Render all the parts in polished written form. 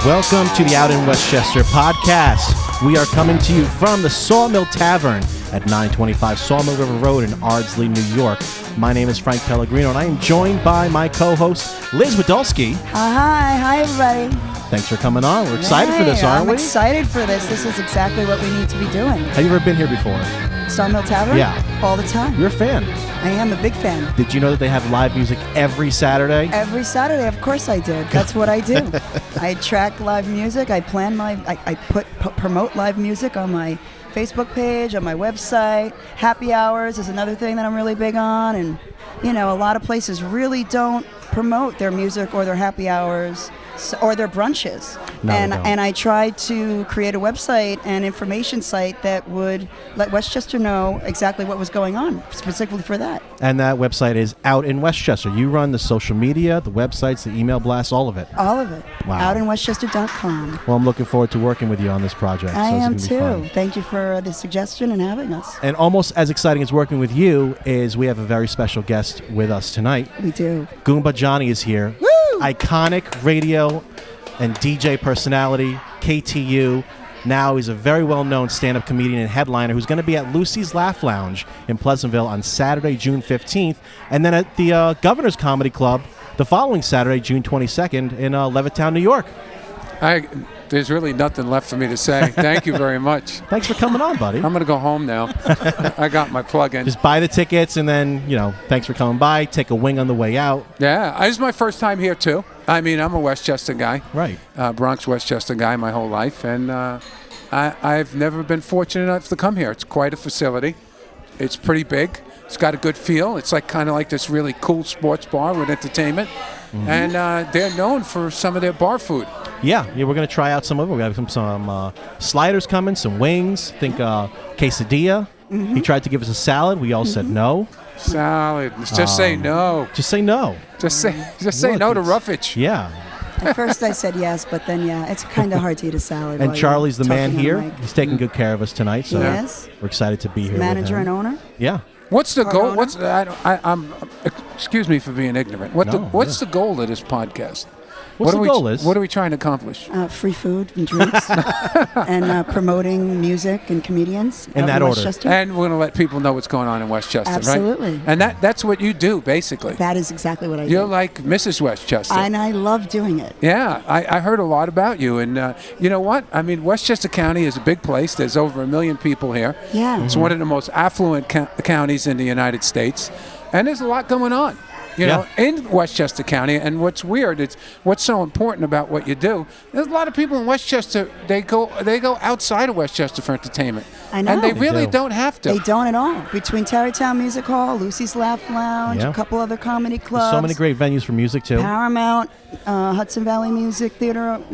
Welcome to the Out in Westchester podcast. We are coming to you from the Saw Mill Tavern at 925 Sawmill River Road in Ardsley, New York. My name is Frank Pellegrino, and I am joined by my co-host, Liz Wadolski. Hi everybody. Thanks for coming on. We're excited for this, aren't we? I'm excited for this. This is exactly what we need to be doing. Have you ever been here before? Saw Mill Tavern? Yeah. All the time. You're a fan. I am a big fan. Did you know that they have live music every Saturday? Every Saturday, of course I did. That's what I do. I track live music. I plan I promote live music on my Facebook page, on my website. Happy hours is another thing that I'm really big on. And, you know, a lot of places really don't promote their music or their happy hours or their brunches. No, and I tried to create a website and information site that would let Westchester know exactly what was going on, specifically for that. And that website is Out in Westchester. You run the social media, the websites, the email blasts, all of it. All of it. Wow. Outinwestchester.com. Well, I'm looking forward to working with you on this project. I am it's gonna be too. fun. Thank you for the suggestion and having us. And almost as exciting as working with you is we have a very special guest with us tonight. We do. Goumba Johnny is here. Woo! Iconic radio and DJ personality, KTU. Now he's a very well-known stand-up comedian and headliner who's going to be at Lucy's Laugh Lounge in Pleasantville on Saturday, June 15th, and then at the Governor's Comedy Club the following Saturday, June 22nd in Levittown, New York. There's really nothing left for me to say. Thank you very much. Thanks for coming on, buddy. I'm going to go home now. I got my plug-in. Just buy the tickets and then, thanks for coming by. Take a wing on the way out. Yeah, this is my first time here, too. I mean, I'm a Westchester guy. Right. Bronx, Westchester guy my whole life. And I've never been fortunate enough to come here. It's quite a facility. It's pretty big. It's got a good feel. It's kind of like this really cool sports bar with entertainment. Mm-hmm. And they're known for some of their bar food. Yeah, we're going to try out some of it. We're going to have some sliders coming, some wings, think quesadilla. Mm-hmm. He tried to give us a salad. We all said no. Salad. Just say no. Just say no. Just say no to roughage. Yeah. At first I said yes, but then, it's kind of hard to eat a salad. And Charlie's the man here. He's taking good care of us tonight. So yes. We're excited to be here Manager with him. and owner? Yeah. What's the goal? Excuse me for being ignorant. What's the goal of this podcast? What's the goal is? What are we trying to accomplish? Free food and drinks, and promoting music and comedians in that order. Westchester. And we're going to let people know what's going on in Westchester, Absolutely. Right? And that's what you do, basically. That is exactly what I do. You're like Mrs. Westchester. And I love doing it. Yeah, I heard a lot about you. And you know what? I mean, Westchester County is a big place. There's over 1 million people here. Yeah. It's one of the most affluent counties in the United States. And there's a lot going on. You know, in Westchester County, and what's weird, it's what's so important about what you do. There's a lot of people in Westchester. They go outside of Westchester for entertainment. I know. And they really don't have to. They don't at all. Between Tarrytown Music Hall, Lucy's Laugh Lounge, a couple other comedy clubs. There's so many great venues for music too. Paramount, Hudson Valley Music Theater up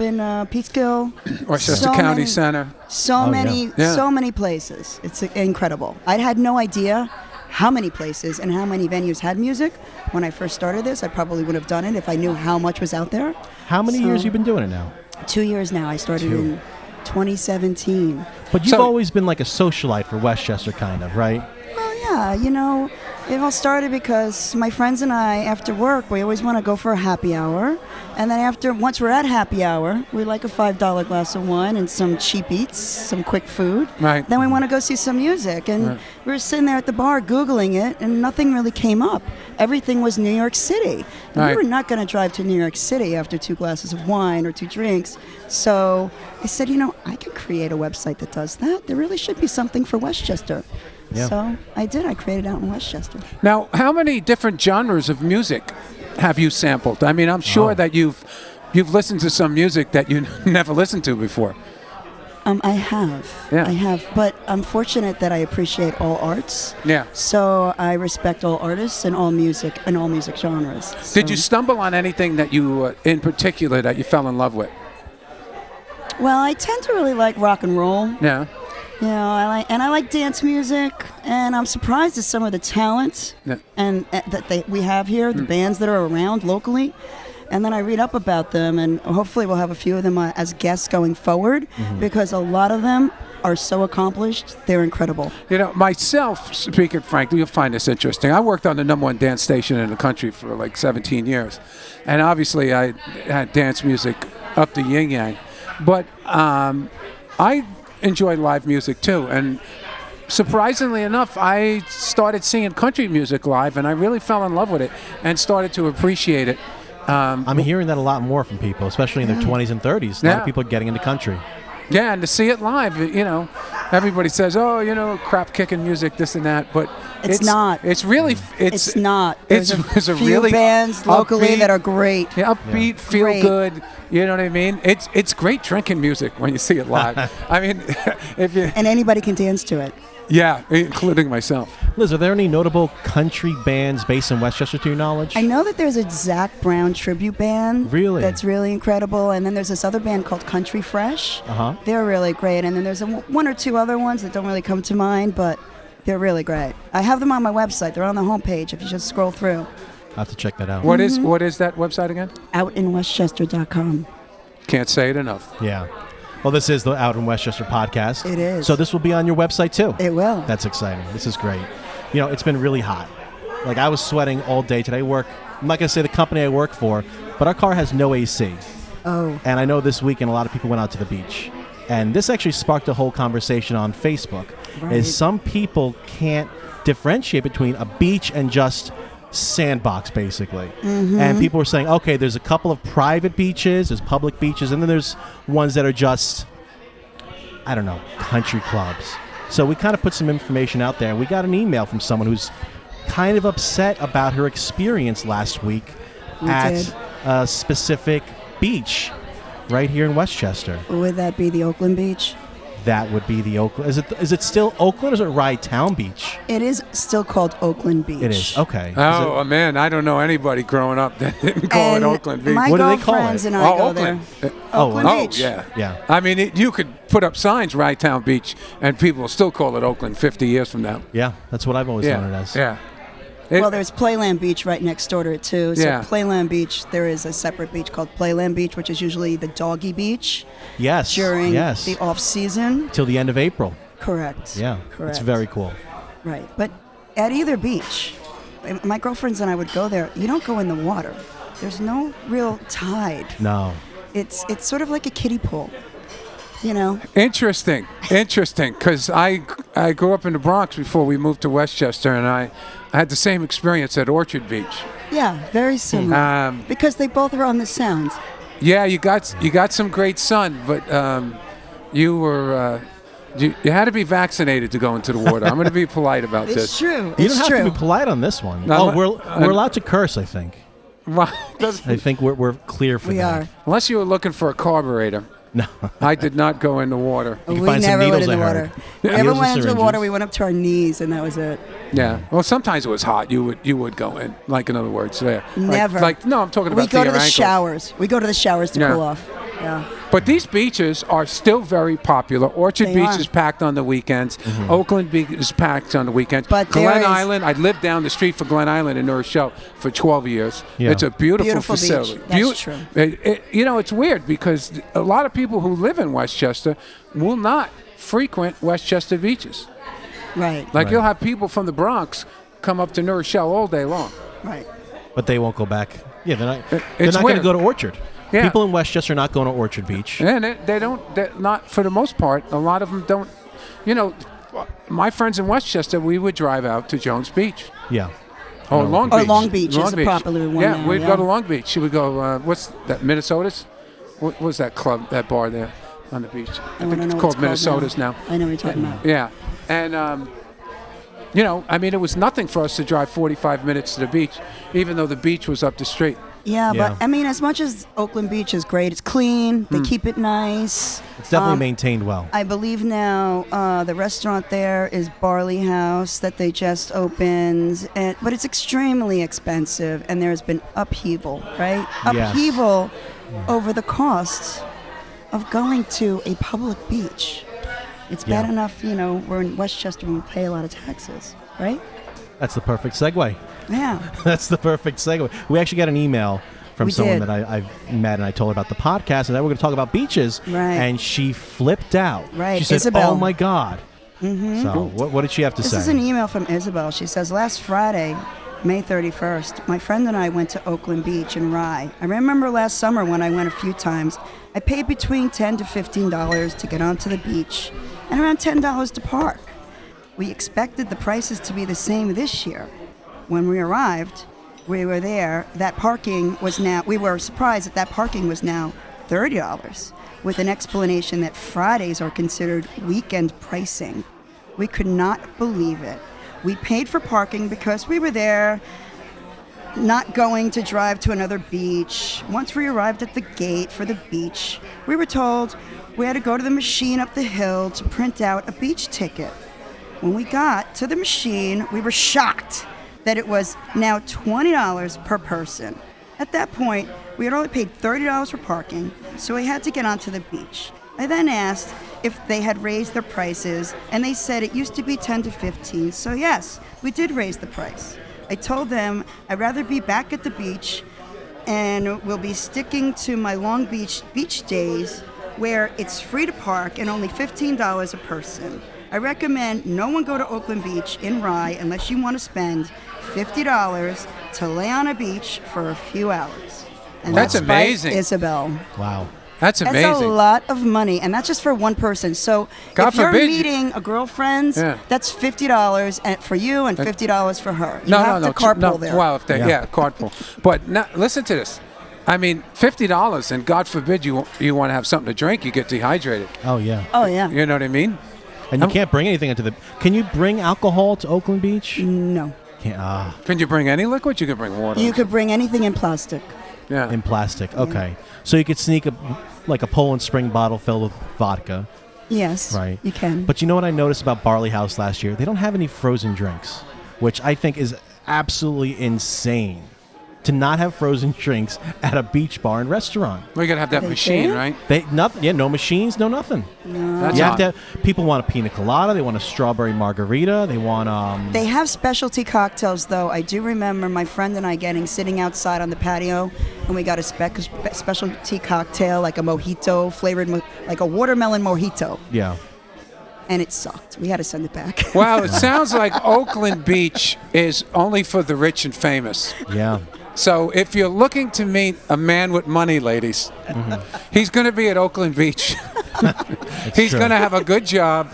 in Peekskill. Westchester County Center. So many places. It's incredible. I had no idea how many places and how many venues had music. When I first started this, I probably would have done it if I knew how much was out there. How many years have you been doing it now? 2 years now. I started in 2017. But you've always been like a socialite for Westchester, kind of, right? Well, yeah, it all started because my friends and I, after work, we always want to go for a happy hour. And then once we're at happy hour, we like a $5 glass of wine and some cheap eats, some quick food. Right. Then we want to go see some music. And we were sitting there at the bar Googling it, and nothing really came up. Everything was New York City. And we were not going to drive to New York City after 2 glasses of wine or 2 drinks. So I said, I could create a website that does that. There really should be something for Westchester. Yeah. So I did. I created Out in Westchester. Now, how many different genres of music have you sampled? I mean, I'm sure that you've listened to some music that you never listened to before. I have. Yeah. I have. But I'm fortunate that I appreciate all arts. Yeah. So I respect all artists and all music genres. So. Did you stumble on anything that you, in particular, that you fell in love with? Well, I tend to really like rock and roll. Yeah. I like dance music, and I'm surprised at some of the talent that we have here, the bands that are around locally. And then I read up about them, and hopefully we'll have a few of them as guests going forward, because a lot of them are so accomplished. They're incredible. Myself, speaking frankly, you'll find this interesting. I worked on the #1 dance station in the country for like 17 years. And obviously I had dance music up the yin yang. But I enjoy live music too, and surprisingly enough, I started seeing country music live, and I really fell in love with it and started to appreciate it. I'm hearing that a lot more from people, especially in their 20s and 30s. A lot of people are getting into country. Yeah, and to see it live, everybody says, "Oh, crap kicking music, this and that," but it's not. It's really. It's not. There's a few really bands locally upbeat, that are great. Yeah, upbeat, feel Great. good. You know what I mean? It's great drinking music when you see it live. I mean, if you And anybody can dance to it. yeah, including myself. Liz, are there any notable country bands based in Westchester to your knowledge? I know that there's a Zac Brown tribute band. Really? That's really incredible. And then there's this other band called Country Fresh. Uh-huh. They're really great. And then there's one or two other ones that don't really come to mind, but they're really great. I have them on my website. They're on the homepage if you just scroll through. I'll have to check that out. What is that website again? Outinwestchester.com. Can't say it enough. Yeah. Well, this is the Out in Westchester podcast. It is. So this will be on your website too. It will. That's exciting. This is great. It's been really hot. Like, I was sweating all day today. I'm not going to say the company I work for, but our car has no AC. Oh. And I know this weekend a lot of people went out to the beach. And this actually sparked a whole conversation on Facebook. Right. Is some people can't differentiate between a beach and just sandbox, basically. Mm-hmm. And people were saying, okay, there's a couple of private beaches, there's public beaches, and then there's ones that are just, I don't know, country clubs. So we kind of put some information out there, and we got an email from someone who's kind of upset about her experience last week at a specific beach right here in Westchester. Would that be the Oakland Beach? That would be the Oakland. Is it still Oakland, or is it Rye Town Beach? It is still called Oakland Beach. It is. Okay. Oh, man, I don't know anybody growing up that didn't call it Oakland Beach. My What do they call girlfriends it? and I go Oakland. there. Oh, Oakland Oh, Beach. yeah. Yeah. I mean, you could put up signs, Rye Town Beach, and people will still call it Oakland 50 years from now. Yeah, that's what I've always known it as. Yeah. Well, there's Playland Beach right next door to it, too. So Yeah. Playland Beach, there is a separate beach called Playland Beach, which is usually the doggy beach Yes. during yes. the off-season. Till the end of April. Correct. Yeah. Correct. It's very cool. Right. But at either beach, my girlfriends and I would go there. You don't go in the water. There's no real tide. No. It's sort of like a kiddie pool, Interesting, because I grew up in the Bronx before we moved to Westchester, and I had the same experience at Orchard Beach. Yeah, very similar. Because they both are on the Sound. Yeah, you got some great sun, but you were you had to be vaccinated to go into the water. I'm going to be polite about It's this. true. You It's don't true. have to be polite on this one. No, we're allowed to curse, I think. I think we're clear for We that. are. Unless you were looking for a carburetor. No. I did not go in the water. You can We find some never went needles, in the I water. heard. We never Needles and went into the water. syringes. We went up to our knees, and that was it. Yeah. Well, sometimes it was hot. You would go in. Like, in other words, yeah. Never. No, I'm talking about We go to the ankles. showers. We go to the showers to Yeah. cool off. Yeah. But these beaches are still very popular. Orchard They Beach are. is packed on the weekends. Mm-hmm. Oakland Beach is packed on the weekends. But there Glen is- Island, I lived down the street for Glen Island in New Rochelle for 12 years. Yeah. It's a beautiful Beautiful beach. facility. That's true. It's weird because a lot of people who live in Westchester will not frequent Westchester beaches. Right. Like, Right. you'll have people from the Bronx come up to New Rochelle all day long. Right. But they won't go back. Yeah, they're not It's going to weird. go to Orchard. Yeah. People in Westchester are not going to Orchard Beach. And they're not, for the most part, a lot of them don't, my friends in Westchester, we would drive out to Jones Beach. Yeah. Or Long Beach. Or Long Beach is the popular one Yeah, now, we'd yeah. go to Long Beach. We go, what's that, Minnesota's? What was that club, that bar there on the beach? I think it's called Minnesota's now. I know what you're talking about. Yeah. And, it was nothing for us to drive 45 minutes to the beach, even though the beach was up the street. Yeah, Yeah. but as much as Oakland Beach is great, it's clean. They keep it nice. It's definitely maintained well. I believe now the restaurant there is Barley House that they just opened, but it's extremely expensive, and there's been upheaval, right? Yes. Upheaval over the cost of going to a public beach. It's bad Yeah. enough, we're in Westchester and we pay a lot of taxes, right? That's the perfect segue. Yeah. That's the perfect segue. We actually got an email from We someone did. that I've met, and I told her about the podcast, and then we're going to talk about beaches. Right. And she flipped out. Right, She said, Isabel. "Oh my God." Mm-hmm. So what did she have to This say? is an email from Isabel. She says, last Friday, May 31st, my friend and I went to Oakland Beach in Rye. I remember last summer when I went a few times, I paid between $10 to $15 to get onto the beach and around $10 to park. We expected the prices to be the same this year. When we arrived, we were there, we were surprised that parking was now $30, with an explanation that Fridays are considered weekend pricing. We could not believe it. We paid for parking because we were there, not going to drive to another beach. Once we arrived at the gate for the beach, we were told we had to go to the machine up the hill to print out a beach ticket. When we got to the machine, we were shocked that it was now $20 per person. At that point, we had only paid $30 for parking, so we had to get onto the beach. I then asked if they had raised their prices, and they said it used to be 10 to 15, so yes, we did raise the price. I told them I'd rather be back at the beach and will be sticking to my Long Beach beach days where it's free to park and only $15 a person. I recommend no one go to Oakland Beach in Rye unless you want to spend $50 to lay on a beach for a few hours. And That's by amazing. Isabel. Wow. That's amazing. That's a lot of money, and that's just for one person. So God if you're forbid meeting a girlfriend, that's $50 for you and $50 for her. You have to carpool there. Well, if they, carpool. But now, listen to this. I mean, $50, and God forbid you want to have something to drink, you get dehydrated. Oh, yeah. Oh, yeah. You know what I mean? And you can't bring anything into the... Can you bring alcohol to Oakland Beach? No. Can you bring any liquid? You can bring water. You could bring anything in plastic. Yeah. In plastic, okay. So you could sneak a Poland Spring bottle filled with vodka. Yes, right. You can. But you know what I noticed about Barley House last year? They don't have any frozen drinks, which I think is absolutely insane. To not have frozen drinks at a beach bar and restaurant. We gotta have that machine, right? No machines, no nothing. No. That's You odd. have to. People want a pina colada. They want a strawberry margarita. They want They have specialty cocktails, though. I do remember my friend and I sitting outside on the patio, and we got a specialty cocktail, like a mojito flavored, like a watermelon mojito. Yeah. And it sucked. We had to send it back. Well, it sounds like Oakland Beach is only for the rich and famous. Yeah. So if you're looking to meet a man with money, ladies, he's going to be at Oakland Beach. He's going to have a good job.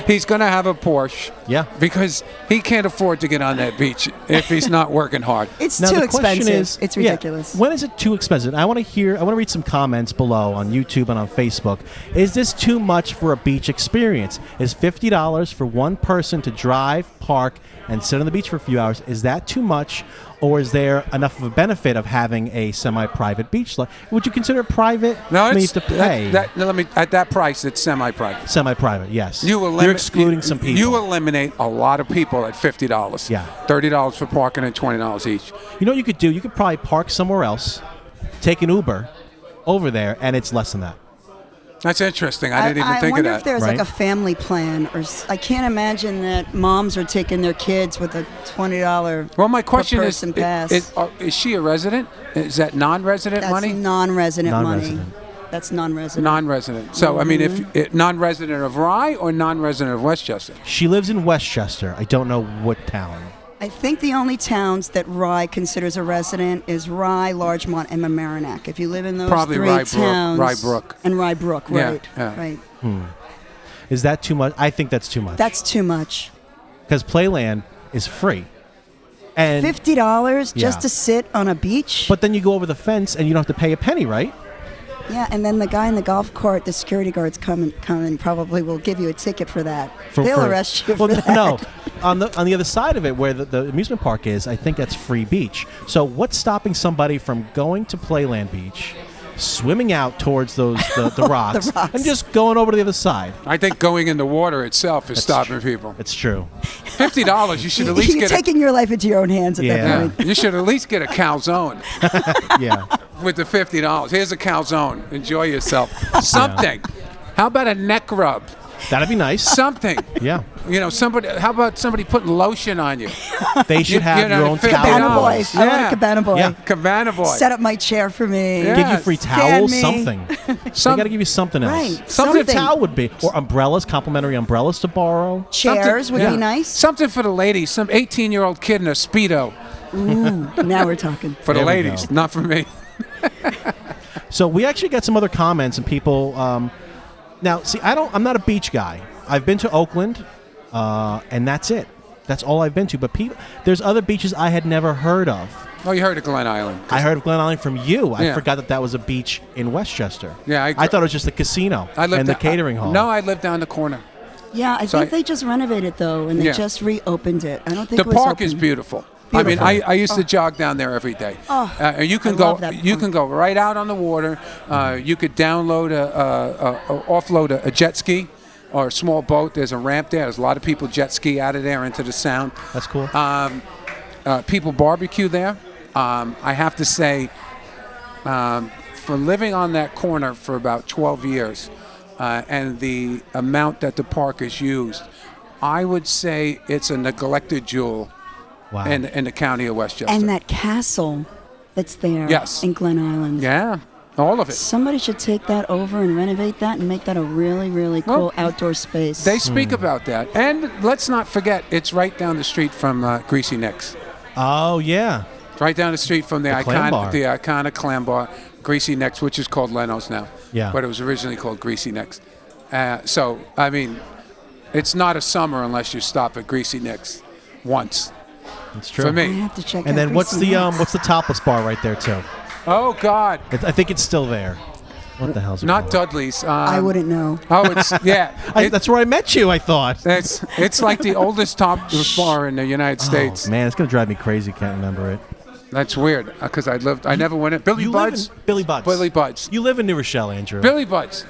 He's going to have a Porsche. Yeah. Because he can't afford to get on that beach if he's not working hard. It's Now, too the question expensive. is, It's ridiculous. When is it too expensive? I want to read some comments below on YouTube and on Facebook. Is this too much for a beach experience? Is $50 for one person to drive, park, and sit on the beach for a few hours? Is that too much? Or is there enough of a benefit of having a semi-private beach? Would you consider it private? No, I mean, you it's have to pay. at that price, it's semi-private. Semi-private, yes. You're excluding some people. You eliminate a lot of people at $50. Yeah. $30 for parking and $20 each. You know what you could do? You could probably park somewhere else, take an Uber over there, and it's less than that. That's interesting. I didn't even think of that. I wonder if there's Right? like a family plan, or I can't imagine that moms are taking their kids with a $20 Well, my question per is, person pass. is she a resident? Is that non-resident That's money? non-resident money. Non-resident. That's non-resident. Non-resident. So, I mean, if non-resident of Rye or non-resident of Westchester? She lives in Westchester. I don't know what town. I think the only towns that Rye considers a resident is Rye, Larchmont, and Mamaroneck. If you live in those Probably three towns, Rye Brook. and Rye Brook, Yeah, right? yeah. Right. Is that too much? I think that's too much. That's too much. Because Playland is free. And $50 Yeah. just to sit on a beach. But then you go over the fence and you don't have to pay a penny, right? Yeah, and then the guy in the golf cart, the security guards come and probably will give you a ticket for that. They'll arrest you for that. No, on the other side of it, where the amusement park is, I think that's free beach. So what's stopping somebody from going to Playland Beach, swimming out towards the rocks, rocks. and just going over to the other side? I think going in the water itself is stopping people. It's true. $50, you should at least You're get taking your life into your own hands at Yeah. that point. You should at least get a calzone Yeah. with the $50. Here's a calzone. Enjoy yourself. Something. How about a neck rub? That'd be nice. Something. Yeah. You know, somebody. How about somebody putting lotion on you? They should have you know, your own $50. towel. Cabana Boy. I want Yeah. a Cabana Boy. Yeah. Cabana Boy. Set up my chair for me. Yeah. Give you free Fan towels, me. something. They got to give you something else. Right. Something a Something. towel would be. Or umbrellas, complimentary umbrellas to borrow. Chairs would Yeah. be nice. Something for the ladies. Some 18-year-old kid in a Speedo. Ooh, now we're talking. For the There we ladies, go. not for me. So we actually got some other comments and people. Now, see, I'm not a beach guy. I've been to Oakland, and that's it. That's all I've been to. But there's other beaches I had never heard of. Oh, you heard of Glen Island? I heard of Glen Island from you. I Yeah. forgot that was a beach in Westchester. Yeah, I thought it was just the casino and the catering hall. No, I lived down the corner. Yeah, I So think they just renovated though, and they Yeah. just reopened it. I don't think The it was park open. is beautiful. I mean, I used to jog down there every day. Oh, And you can I go. love that You park. can go right out on the water. You could download offload a jet ski or a small boat. There's a ramp there. There's a lot of people jet ski out of there into the sound. That's cool. People barbecue there. I have to say, for living on that corner for about 12 years, and the amount that the park is used, I would say it's a neglected jewel Wow. in the county of Westchester. And that castle that's there Yes. in Glen Island. Yeah, all of it. Somebody should take that over and renovate that and make that a really, really cool outdoor space. They speak about that. And let's not forget, it's right down the street from Greasy Nick's. Oh, yeah. It's right down the street from the clam bar. iconic clam bar, Greasy Nick's, which is called Leno's now. Yeah. But it was originally called Greasy Nick's. So, I mean, it's not a summer unless you stop at Greasy Nick's once. It's true. For I me. have to check And out then what's Greasy the Nick's. what's the topless bar right there too? Oh, God. I think it's still there. What the hell's it Not called? Dudley's. I wouldn't know. Oh, it's, yeah. That's where I met you, I thought. It's like the oldest topless bar in the United States. Oh, man, it's going to drive me crazy. Can't remember it. That's weird because I never went in. Billy You live Buds? in Billy Buds. Billy Buds. You live in New Rochelle, Andrew. Billy Buds.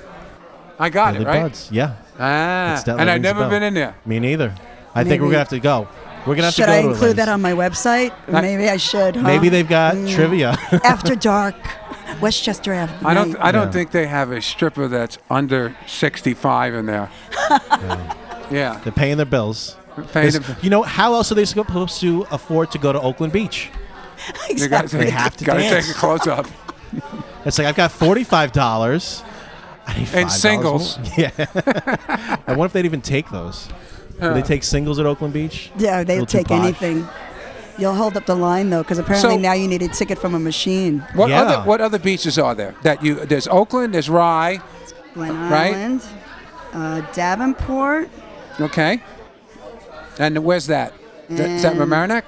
I got Billy it, right? Buds, yeah. Ah, It's that and I've rings a never bell. been in there. Me neither. I think we're Maybe- going to have to go. We're going to have Should to go I to include it, that ladies. on my website? Maybe I should. Huh? Maybe they've got trivia. After dark, Westchester Avenue. I don't Yeah. think they have a stripper that's under 65 in there. Yeah. They're paying their bills. Paying It's- them- You know, how else are they supposed to afford to go to Oakland Beach? You gotta Exactly. They have to gotta dance. take a close up. It's like, I've got $45. I need $5 And singles. more. Yeah. I wonder if they'd even take those. Do they take singles at Oakland Beach? Yeah, they'll Little too take posh. anything. You'll hold up the line though, because apparently So- now you need a ticket from a machine. Yeah. What other beaches are there? There's Oakland, there's Rye, Glen Right. Island, Davenport, okay. And where's that? Is that And- Mamaroneck?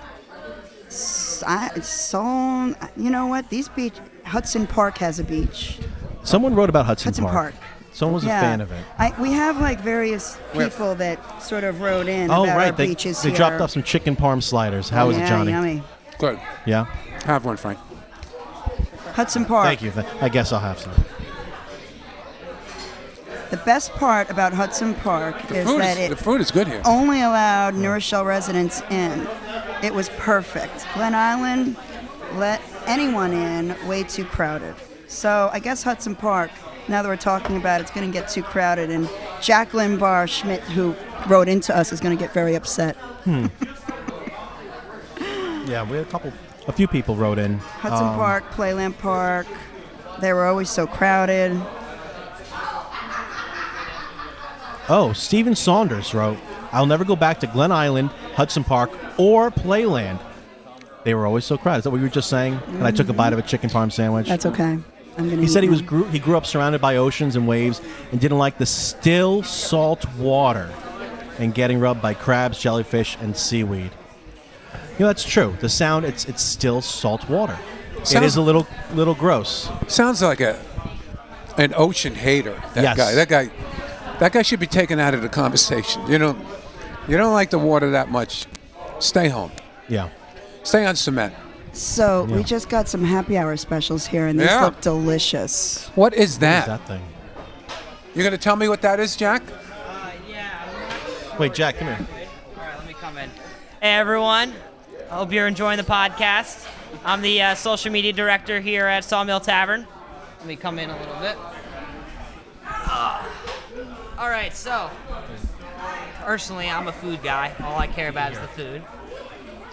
you know what? These beach, Hudson Park has a beach. Someone wrote about Hudson, Hudson Park. Someone was a fan of it. We have like various people that sort of wrote in Oh, about our right. They beaches they here. dropped off some chicken parm sliders. How is it, Yeah, Johnny? Yummy. Good. Yeah? Have one, Frank. Hudson Park. Thank you. I guess I'll have some. The best part about Hudson Park is that The it food is good here. only allowed New Rochelle residents in. It was perfect. Glen Island let anyone in, way too crowded. So I guess Hudson Park, now that we're talking about it, it's going to get too crowded. And Jacqueline Barr Schmidt, who wrote into us, is going to get very upset. Yeah, we had a few people wrote in. Hudson Park, Playland Park, they were always so crowded. Oh, Stephen Saunders wrote, I'll never go back to Glen Island, Hudson Park, or Playland. They were always so crowded. Is that what you were just saying? And I took a bite of a chicken parm sandwich. That's okay. I'm gonna He said eat one. he grew up surrounded by oceans and waves and didn't like the still salt water and getting rubbed by crabs, jellyfish, and seaweed. You know, that's true. The sound, it's still salt water. It Sounds- is a little gross. Sounds like an ocean hater. Yes. That guy should be taken out of the conversation. You don't like the water that much. Stay home. Yeah. Stay on cement. So we just got some happy hour specials here, and these Yeah. look delicious. What is What is that? that thing? You're gonna tell me what that is, Jack? Wait, Jack, come here. All right, let me come in. Hey, everyone. I hope you're enjoying the podcast. I'm the social media director here at Saw Mill Tavern. Let me come in a little bit. All right, so personally, I'm a food guy. All I care about is the food.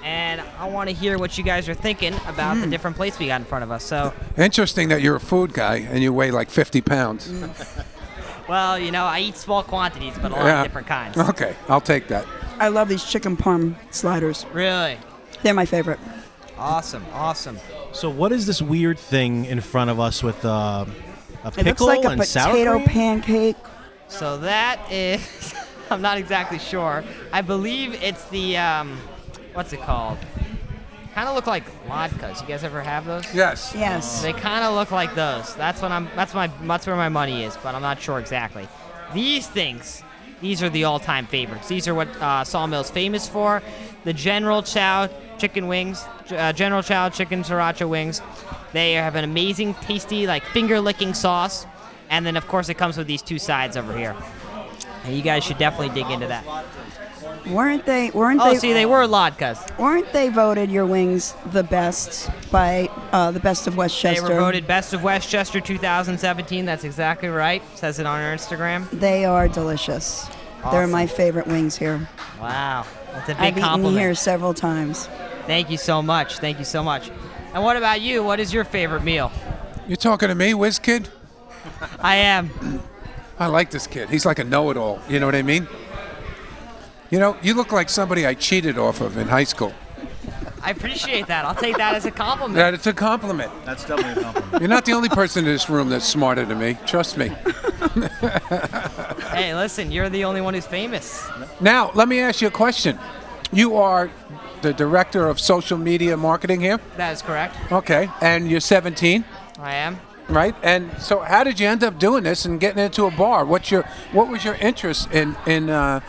And I want to hear what you guys are thinking about the different plates we got in front of us. So, Interesting that you're a food guy and you weigh like 50 pounds. well, I eat small quantities, but a lot of different kinds. Okay, I'll take that. I love these chicken parm sliders. Really? They're my favorite. Awesome, awesome. So what is this weird thing in front of us with a It looks pickle like a and sour potato cream? pancake. So that is, I'm not exactly sure. I believe it's the, what's it called? Kind of look like latkes. You guys ever have those? Yes. Yes. They kind of look like those. That's where my money is, but I'm not sure exactly. These things, these are the all-time favorites. These are what Saw Mill's famous for. The General Chow chicken wings, General Chow chicken sriracha wings. They have an amazing, tasty, like finger-licking sauce, and then of course it comes with these two sides over here. And you guys should definitely dig into that. Weren't they They were latkes. Weren't they voted your wings the best by the Best of Westchester? They were voted Best of Westchester 2017. That's exactly right. Says it on our Instagram. They are delicious. They're Awesome. my favorite wings here. Wow, that's a big I've eaten compliment. here several times. Thank you so much. Thank you so much. And what about you? What is your favorite meal? You talking to me, whiz kid? I am. I like this kid. He's like a know-it-all. You know what I mean? You know, you look like somebody I cheated off of in high school. I appreciate that. I'll take that as a compliment. That it's a compliment. That's definitely a compliment. You're not the only person in this room that's smarter than me. Trust me. Hey, listen, you're the only one who's famous. Now, let me ask you a question. You are the director of social media marketing here? That is correct. Okay. And you're 17, I am. right? And so how did you end up doing this and getting into a bar? What was your interest in a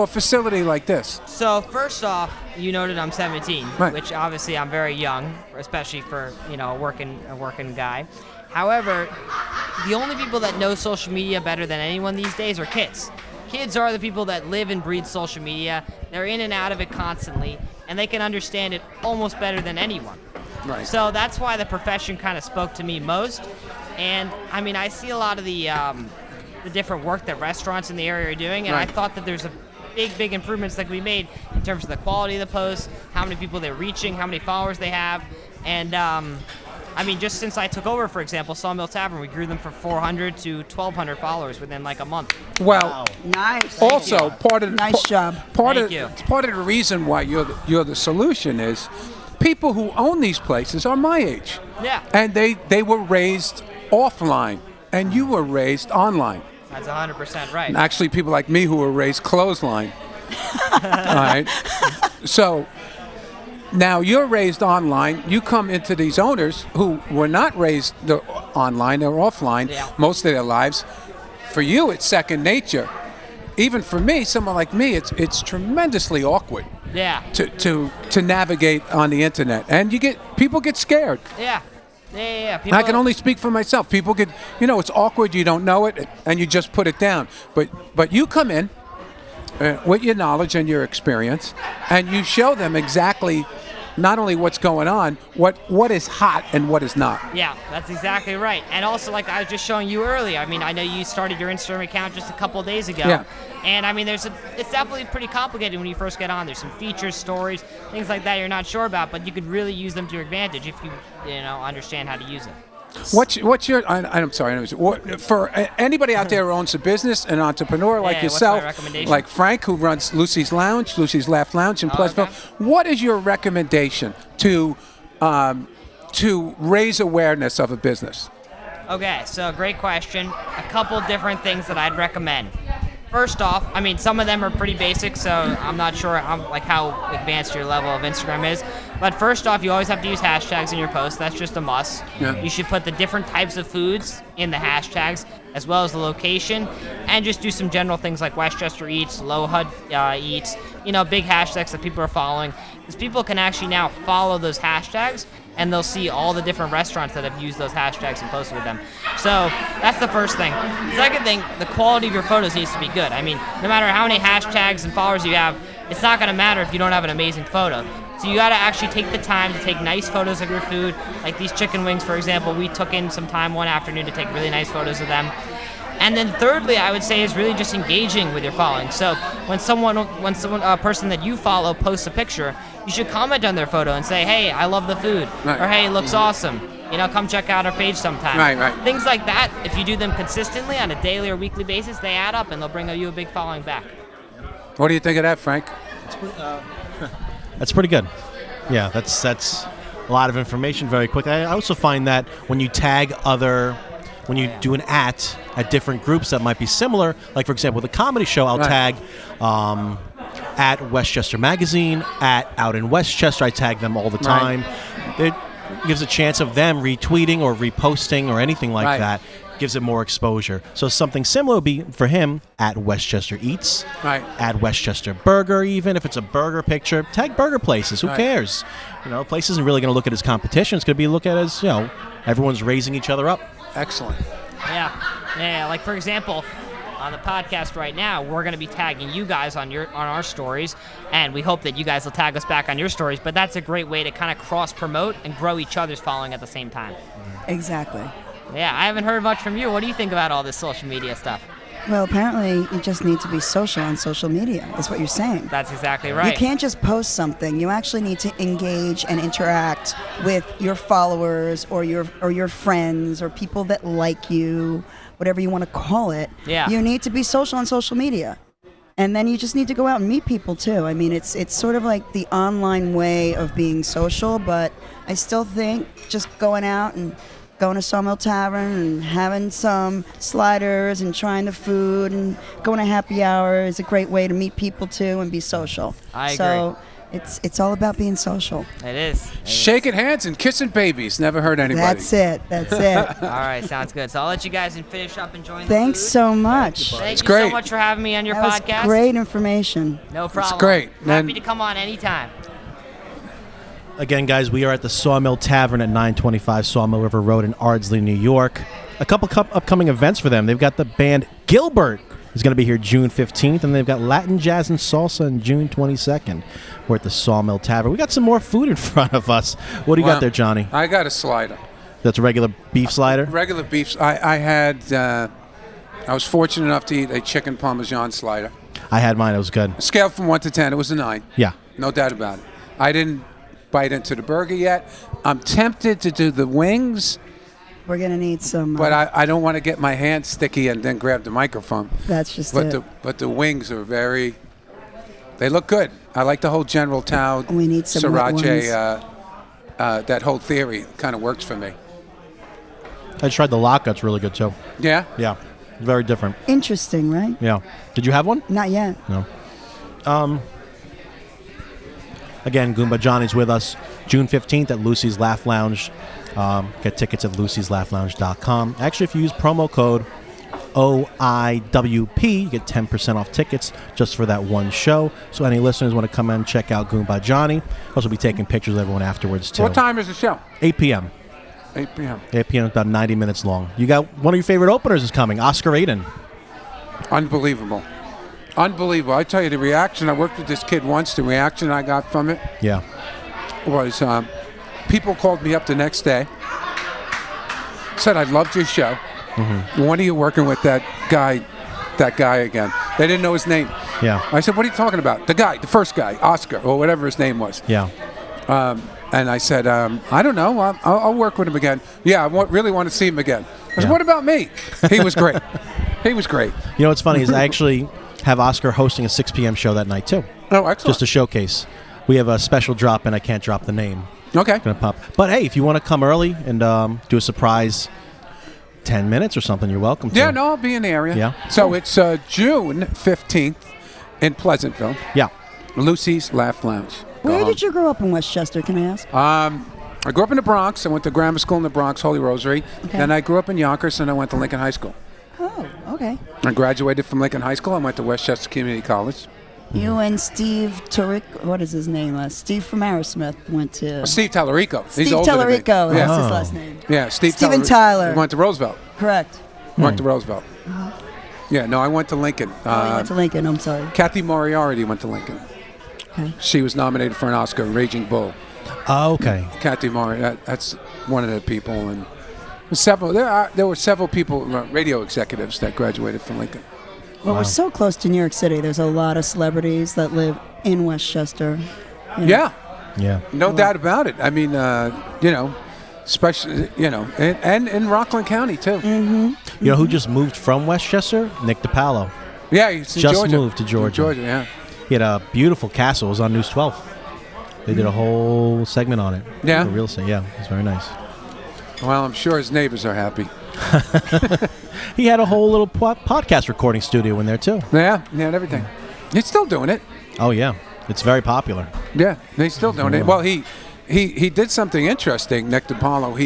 facility like this? So first off, you noted I'm 17, Right. which obviously I'm very young, especially for a working guy. However, the only people that know social media better than anyone these days are kids. Kids are the people that live and breathe social media. They're in and out of it constantly, and they can understand it almost better than anyone. Right. So that's why the profession kind of spoke to me most. And I mean, I see a lot of the different work that restaurants in the area are doing, and Right. I thought that there's a big improvements that can be made in terms of the quality of the posts, how many people they're reaching, how many followers they have, and I mean, just since I took over, for example, Saw Mill Tavern, we grew them from 400 to 1,200 followers within like a month. Well, Nice. also part of Nice job. Part Thank of you. part of the reason why you're the solution is people who own these places are my age. Yeah. And they were raised offline, and you were raised online. That's 100% right. And actually, people like me who were raised clothesline. All right. So now you're raised online. You come into these owners who were not raised online or offline Yeah. most of their lives. For you, it's second nature. Even for me, someone like me, it's tremendously awkward Yeah. to navigate on the internet, and people get scared. Yeah. Yeah. People, I can only speak for myself. People get, it's awkward. You don't know it, and you just put it down. But you come in with your knowledge and your experience, and you show them exactly not only what's going on, what is hot and what is not. Yeah, that's exactly right. And also, like I was just showing you earlier, I mean, I know you started your Instagram account just a couple of days ago. Yeah. And I mean, it's definitely pretty complicated when you first get on. There's some features, stories, things like that you're not sure about, but you could really use them to your advantage if you understand how to use them. What's your? I'm sorry. For anybody out there who owns a business, an entrepreneur like Yeah, what's my yourself, recommendation? like Frank, who runs Lucy's Laugh Lounge in Pleasantville, okay. what is your recommendation to raise awareness of a business? Okay, so great question. A couple different things that I'd recommend. First off, I mean, some of them are pretty basic, so I'm not sure how advanced your level of Instagram is. But first off, you always have to use hashtags in your posts. That's just a must. Yeah. You should put the different types of foods in the hashtags, as well as the location, and just do some general things like Westchester Eats, Low HUD Eats, big hashtags that people are following. Because people can actually now follow those hashtags, and they'll see all the different restaurants that have used those hashtags and posted with them. So that's the first thing. The second thing, the quality of your photos needs to be good. I mean, no matter how many hashtags and followers you have, it's not going to matter if you don't have an amazing photo. So you got to actually take the time to take nice photos of your food. Like these chicken wings, for example, we took in some time one afternoon to take really nice photos of them. And then thirdly, I would say is really just engaging with your following. So when a person that you follow posts a picture, you should comment on their photo and say, hey, I love the food. Right. Or hey, it looks awesome. Come check out our page sometime. Right. Things like that, if you do them consistently on a daily or weekly basis, they add up and they'll bring you a big following back. What do you think of that, Frank? That's pretty good. Yeah, that's a lot of information very quick. I also find that when you when you do an at different groups that might be similar, like for example, with a comedy show, I'll tag at Westchester Magazine, at Out in Westchester. I tag them all the time. It gives a chance of them retweeting or reposting or anything like that. Gives it more exposure. So something similar would be for him at Westchester Eats, at Westchester Burger. Even if it's a burger picture, tag burger places. Who cares? The place isn't really going to look at his competition. It's going to be looked at as everyone's raising each other up. Excellent. Yeah. Like for example, on the podcast right now, we're going to be tagging you guys on our stories, and we hope that you guys will tag us back on your stories. But that's a great way to kind of cross promote and grow each other's following at the same time. Exactly. Yeah, I haven't heard much from you. What do you think about all this social media stuff? Well, apparently you just need to be social on social media. That's what you're saying. That's exactly right. You can't just post something. You actually need to engage and interact with your followers or your friends or people that like you, whatever you want to call it. Yeah. You need to be social on social media. And then you just need to go out and meet people too. I mean, it's sort of like the online way of being social, but I still think just going out and going to Saw Mill Tavern and having some sliders and trying the food and going to happy hour is a great way to meet people too and be social. I agree. So it's all about being social. It is. Shaking hands and kissing babies. Never hurt anybody. That's it. All right, sounds good. So I'll let you guys finish up enjoying Thanks the food. so much. Thank you great. so much for having me on your That podcast. was great information. No problem. It's great. Happy to come on anytime. Again, guys, we are at the Saw Mill Tavern at 925 Sawmill River Road in Ardsley, New York. A couple upcoming events for them. They've got the band Gilbert is going to be here June 15th, and they've got Latin Jazz and Salsa on June 22nd. We're at the Saw Mill Tavern. We got some more food in front of us. What do you got there, Johnny? I got a slider. That's a regular beef slider? Regular beef. I was fortunate enough to eat a chicken Parmesan slider. I had mine. It was good. Scale from 1 to 10, it was a 9. Yeah. No doubt about it. I didn't bite into the burger yet. I'm tempted to do the wings, We're going to need some... but I don't want to get my hands sticky and then grab the microphone. That's just it. But the wings are they look good. I like the whole General Tao, We need some wet sriracha, that whole theory kind of works for me. I tried the Latkes. Really good, too. Yeah? Yeah. Very different. Interesting, right? Yeah. Did you have one? Not yet. No. Again, Goumba Johnny's with us June 15th at Lucy's Laugh Lounge. Get tickets at lucyslaughlounge.com. Actually, if you use promo code OIWP, you get 10% off tickets just for that one show. So any listeners want to come and check out Goumba Johnny. Also be taking pictures of everyone afterwards, too. What time is the show? 8 p.m. 8 p.m. 8 p.m. is about 90 minutes long. You got one of your favorite openers is coming, Oscar Aiden. Unbelievable. I tell you, the reaction, I worked with this kid once, the reaction I got from it Yeah. was people called me up the next day, said, I loved your show. Mm-hmm. When are you working with that guy again? They didn't know his name. Yeah. I said, what are you talking about? The first guy, Oscar, or whatever his name was. Yeah. And I said, I don't know. I'll work with him again. Yeah, I really want to see him again. I said, what about me? He was great. He was great. You know what's funny is I actually have Oscar hosting a 6 p.m. show that night, too. Oh, excellent. Just a showcase. We have a special drop, and I can't drop the name. Okay. Gonna pop. But hey, if you want to come early and do a surprise 10 minutes or something, you're welcome to. Yeah, no, I'll be in the area. Yeah. So it's June 15th in Pleasantville. Yeah. Lucy's Laugh Lounge. Where did you grow up in Westchester, can I ask? I grew up in the Bronx. I went to grammar school in the Bronx, Holy Rosary. Okay. Then I grew up in Yonkers, and I went to Lincoln High School. Oh, okay. I graduated from Lincoln High School. I went to Westchester Community College. You and Steve Turek, what is his name? Steve from Aerosmith went to... Steve Tallarico. Steve He's older than me. Tallarico, that's Oh. his last name. Yeah, Steven Tallarico. Tyler. He went to Roosevelt. Correct. Went to Roosevelt. Yeah, no, I went to Lincoln. You went to Lincoln, I'm sorry. Kathy Moriarty went to Lincoln. Okay. She was nominated for an Oscar, Raging Bull. Oh, okay. Kathy Moriarty, that's one of the people. And there were several people, radio executives that graduated from Lincoln. Well, we're so close to New York City. There's a lot of celebrities that live in Westchester. Yeah, Yeah. no doubt about it. I mean, especially, and in Rockland County, too. Mm-hmm. You know who just moved from Westchester? Nick DiPaolo. Yeah, he's in Just Georgia. moved to Georgia. Yeah. He had a beautiful castle. It was on News 12. They did a whole segment on it. Yeah? For real estate. Yeah, it's very nice. Well, I'm sure his neighbors are happy. He had a whole little podcast recording studio in there too. Yeah, and everything. He's still doing it. Oh yeah, it's very popular. Yeah, he's still doing it. Well, he did something interesting, Nick DiPaolo.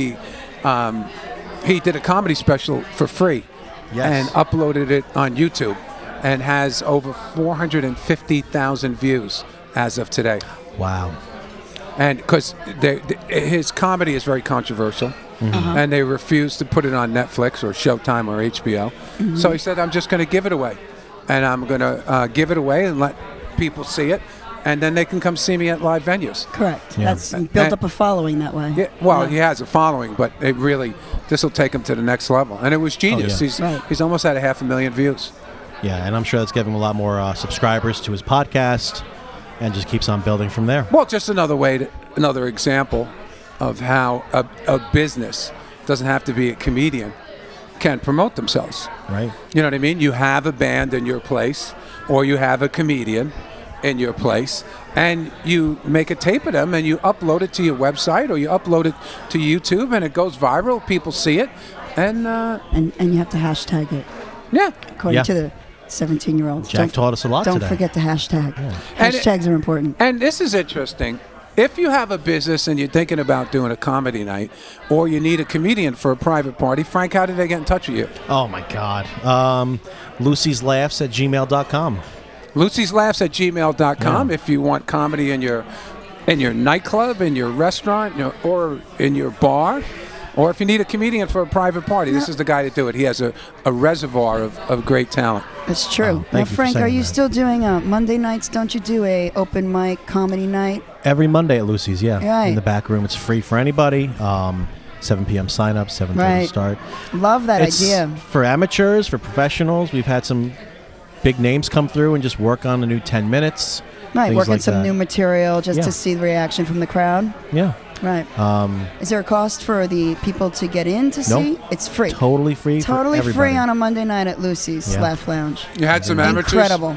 He did a comedy special for free and uploaded it on YouTube and has over 450,000 views as of today. Wow. And because his comedy is very controversial, and they refuse to put it on Netflix or Showtime or HBO. So he said, I'm just going to give it away. And I'm going to give it away and let people see it. And then they can come see me at live venues. Correct. Yeah. That's built up a following that way. Yeah, well, he has a following, but it really, this will take him to the next level. And it was genius. Oh, yeah. He's almost at 500,000 views. Yeah, and I'm sure that's giving him a lot more subscribers to his podcast, and just keeps on building from there. Well, just another example of how a business doesn't have to be a comedian can promote themselves. Right. You know what I mean? You have a band in your place, or you have a comedian in your place, and you make a tape of them and you upload it to your website or you upload it to YouTube, and it goes viral. People see it, and And you have to hashtag it, yeah. according to the 17-year-olds. Jack taught us a lot Don't today. forget to hashtag. And Hashtags are important. And this is interesting. If you have a business and you're thinking about doing a comedy night, or you need a comedian for a private party, Frank, how did they get in touch with you? Oh my God. Lucy's Laughs at gmail.com. Lucy's Laughs at gmail.com. Yeah. If you want comedy in your nightclub, in your restaurant, or in your bar, or if you need a comedian for a private party, this is the guy to do it. He has a reservoir of great talent. That's true. Now, thank you for Frank, are saying you that. still doing Monday nights? Don't you do a open mic comedy night? Every Monday at Lucy's, yeah. Right. In the back room. It's free for anybody. 7 p.m. sign up, 7:30 Right. start. Love that It's idea. for amateurs, for professionals. We've had some big names come through and just work on a new 10 minutes. Right, things working like some that. new material just Yeah. to see the reaction from the crowd. Yeah. Right. Is there a cost for the people to get in to Nope. see? It's free. Totally free Totally for everybody. free on a Monday night at Lucy's Yeah. Laugh Lounge. You had some amateurs? Incredible.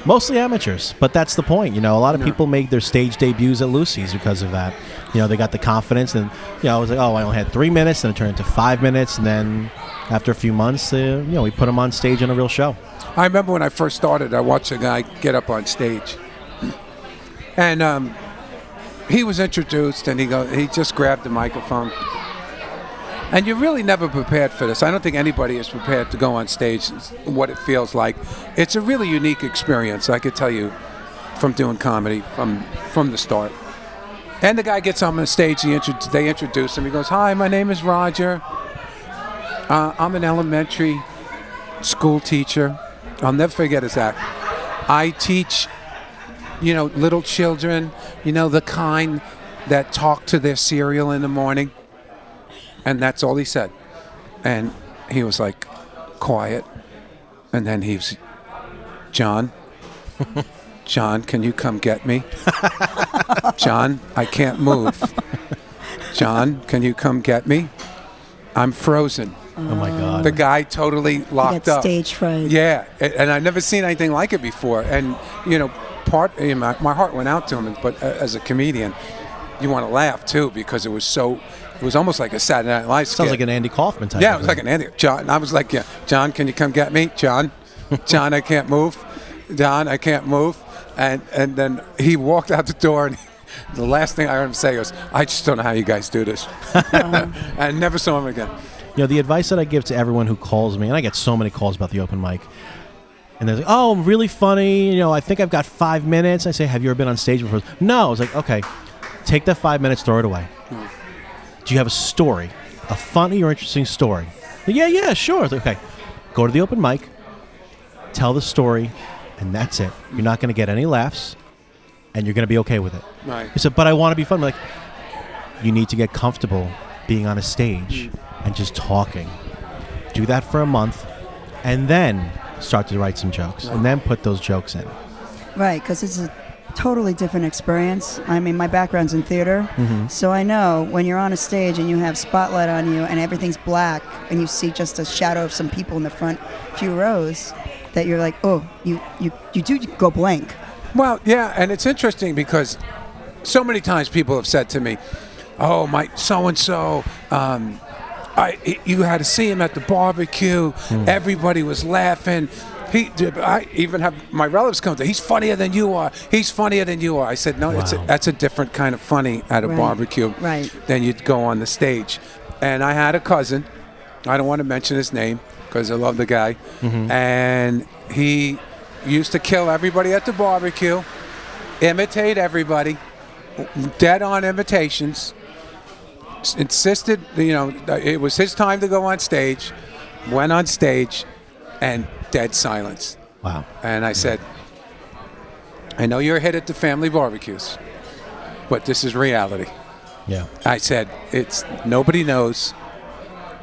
Mostly amateurs, but that's the point. You know, a lot of people make their stage debuts at Lucy's because of that. You know, they got the confidence, and I was like, oh, I only had 3 minutes, and it turned into 5 minutes, and then after a few months, we put them on stage on a real show. I remember when I first started, I watched a guy get up on stage, and he was introduced, and he just grabbed the microphone. And you're really never prepared for this. I don't think anybody is prepared to go on stage, what it feels like. It's a really unique experience, I could tell you, from doing comedy from the start. And the guy gets on the stage, they introduce him. He goes, "Hi, my name is Roger. I'm an elementary school teacher." I'll never forget his act. "I teach, little children, the kind that talk to their cereal in the morning." And that's all he said. And he was like, quiet. And then he was, John, can you come get me? John, I can't move. John, can you come get me? I'm frozen. Oh my God. The guy totally locked Got up. stage fright. Yeah, and I've never seen anything like it before. And, my heart went out to him. But as a comedian, you want to laugh, too, because it was almost like a Saturday Night Live skit. Sounds like an Andy Kaufman type. Yeah, it of was like thing. an Andy. John, I was like, yeah, John, can you come get me? John, I can't move. John, I can't move. And then he walked out the door, and the last thing I heard him say was, "I just don't know how you guys do this." I never saw him again. The advice that I give to everyone who calls me, and I get so many calls about the open mic, and they're like, "Oh, I'm really funny. I think I've got 5 minutes." I say, "Have you ever been on stage before?" No. I was like, "Okay, take that 5 minutes, throw it away. Do you have a story, a funny or interesting story?" Yeah, sure. Like, okay, go to the open mic, tell the story, and that's it. You're not going to get any laughs, and you're going to be okay with it. Right. He said, "But I want to be fun." I'm like, you need to get comfortable being on a stage and just talking. Do that for a month, and then start to write some jokes, and then put those jokes in. Right, because it's a totally different experience. I mean, my background's in theater, so I know when you're on a stage and you have spotlight on you and everything's black and you see just a shadow of some people in the front few rows, that you're like, oh, you do go blank. Well, yeah, and it's interesting because so many times people have said to me, "Oh, my so-and-so, you had to see him at the barbecue. Everybody was laughing. I even have my relatives come to. He's funnier than you are. He's funnier than you are." I said, "No, that's a different kind of funny at a barbecue than you'd go on the stage." And I had a cousin. I don't want to mention his name because I love the guy, and he used to kill everybody at the barbecue, imitate everybody, dead on imitations. Insisted, it was his time to go on stage. Went on stage, and dead silence. Wow. And I said, "I know you're a hit at the family barbecues, but this is reality." Yeah. I said, "It's nobody knows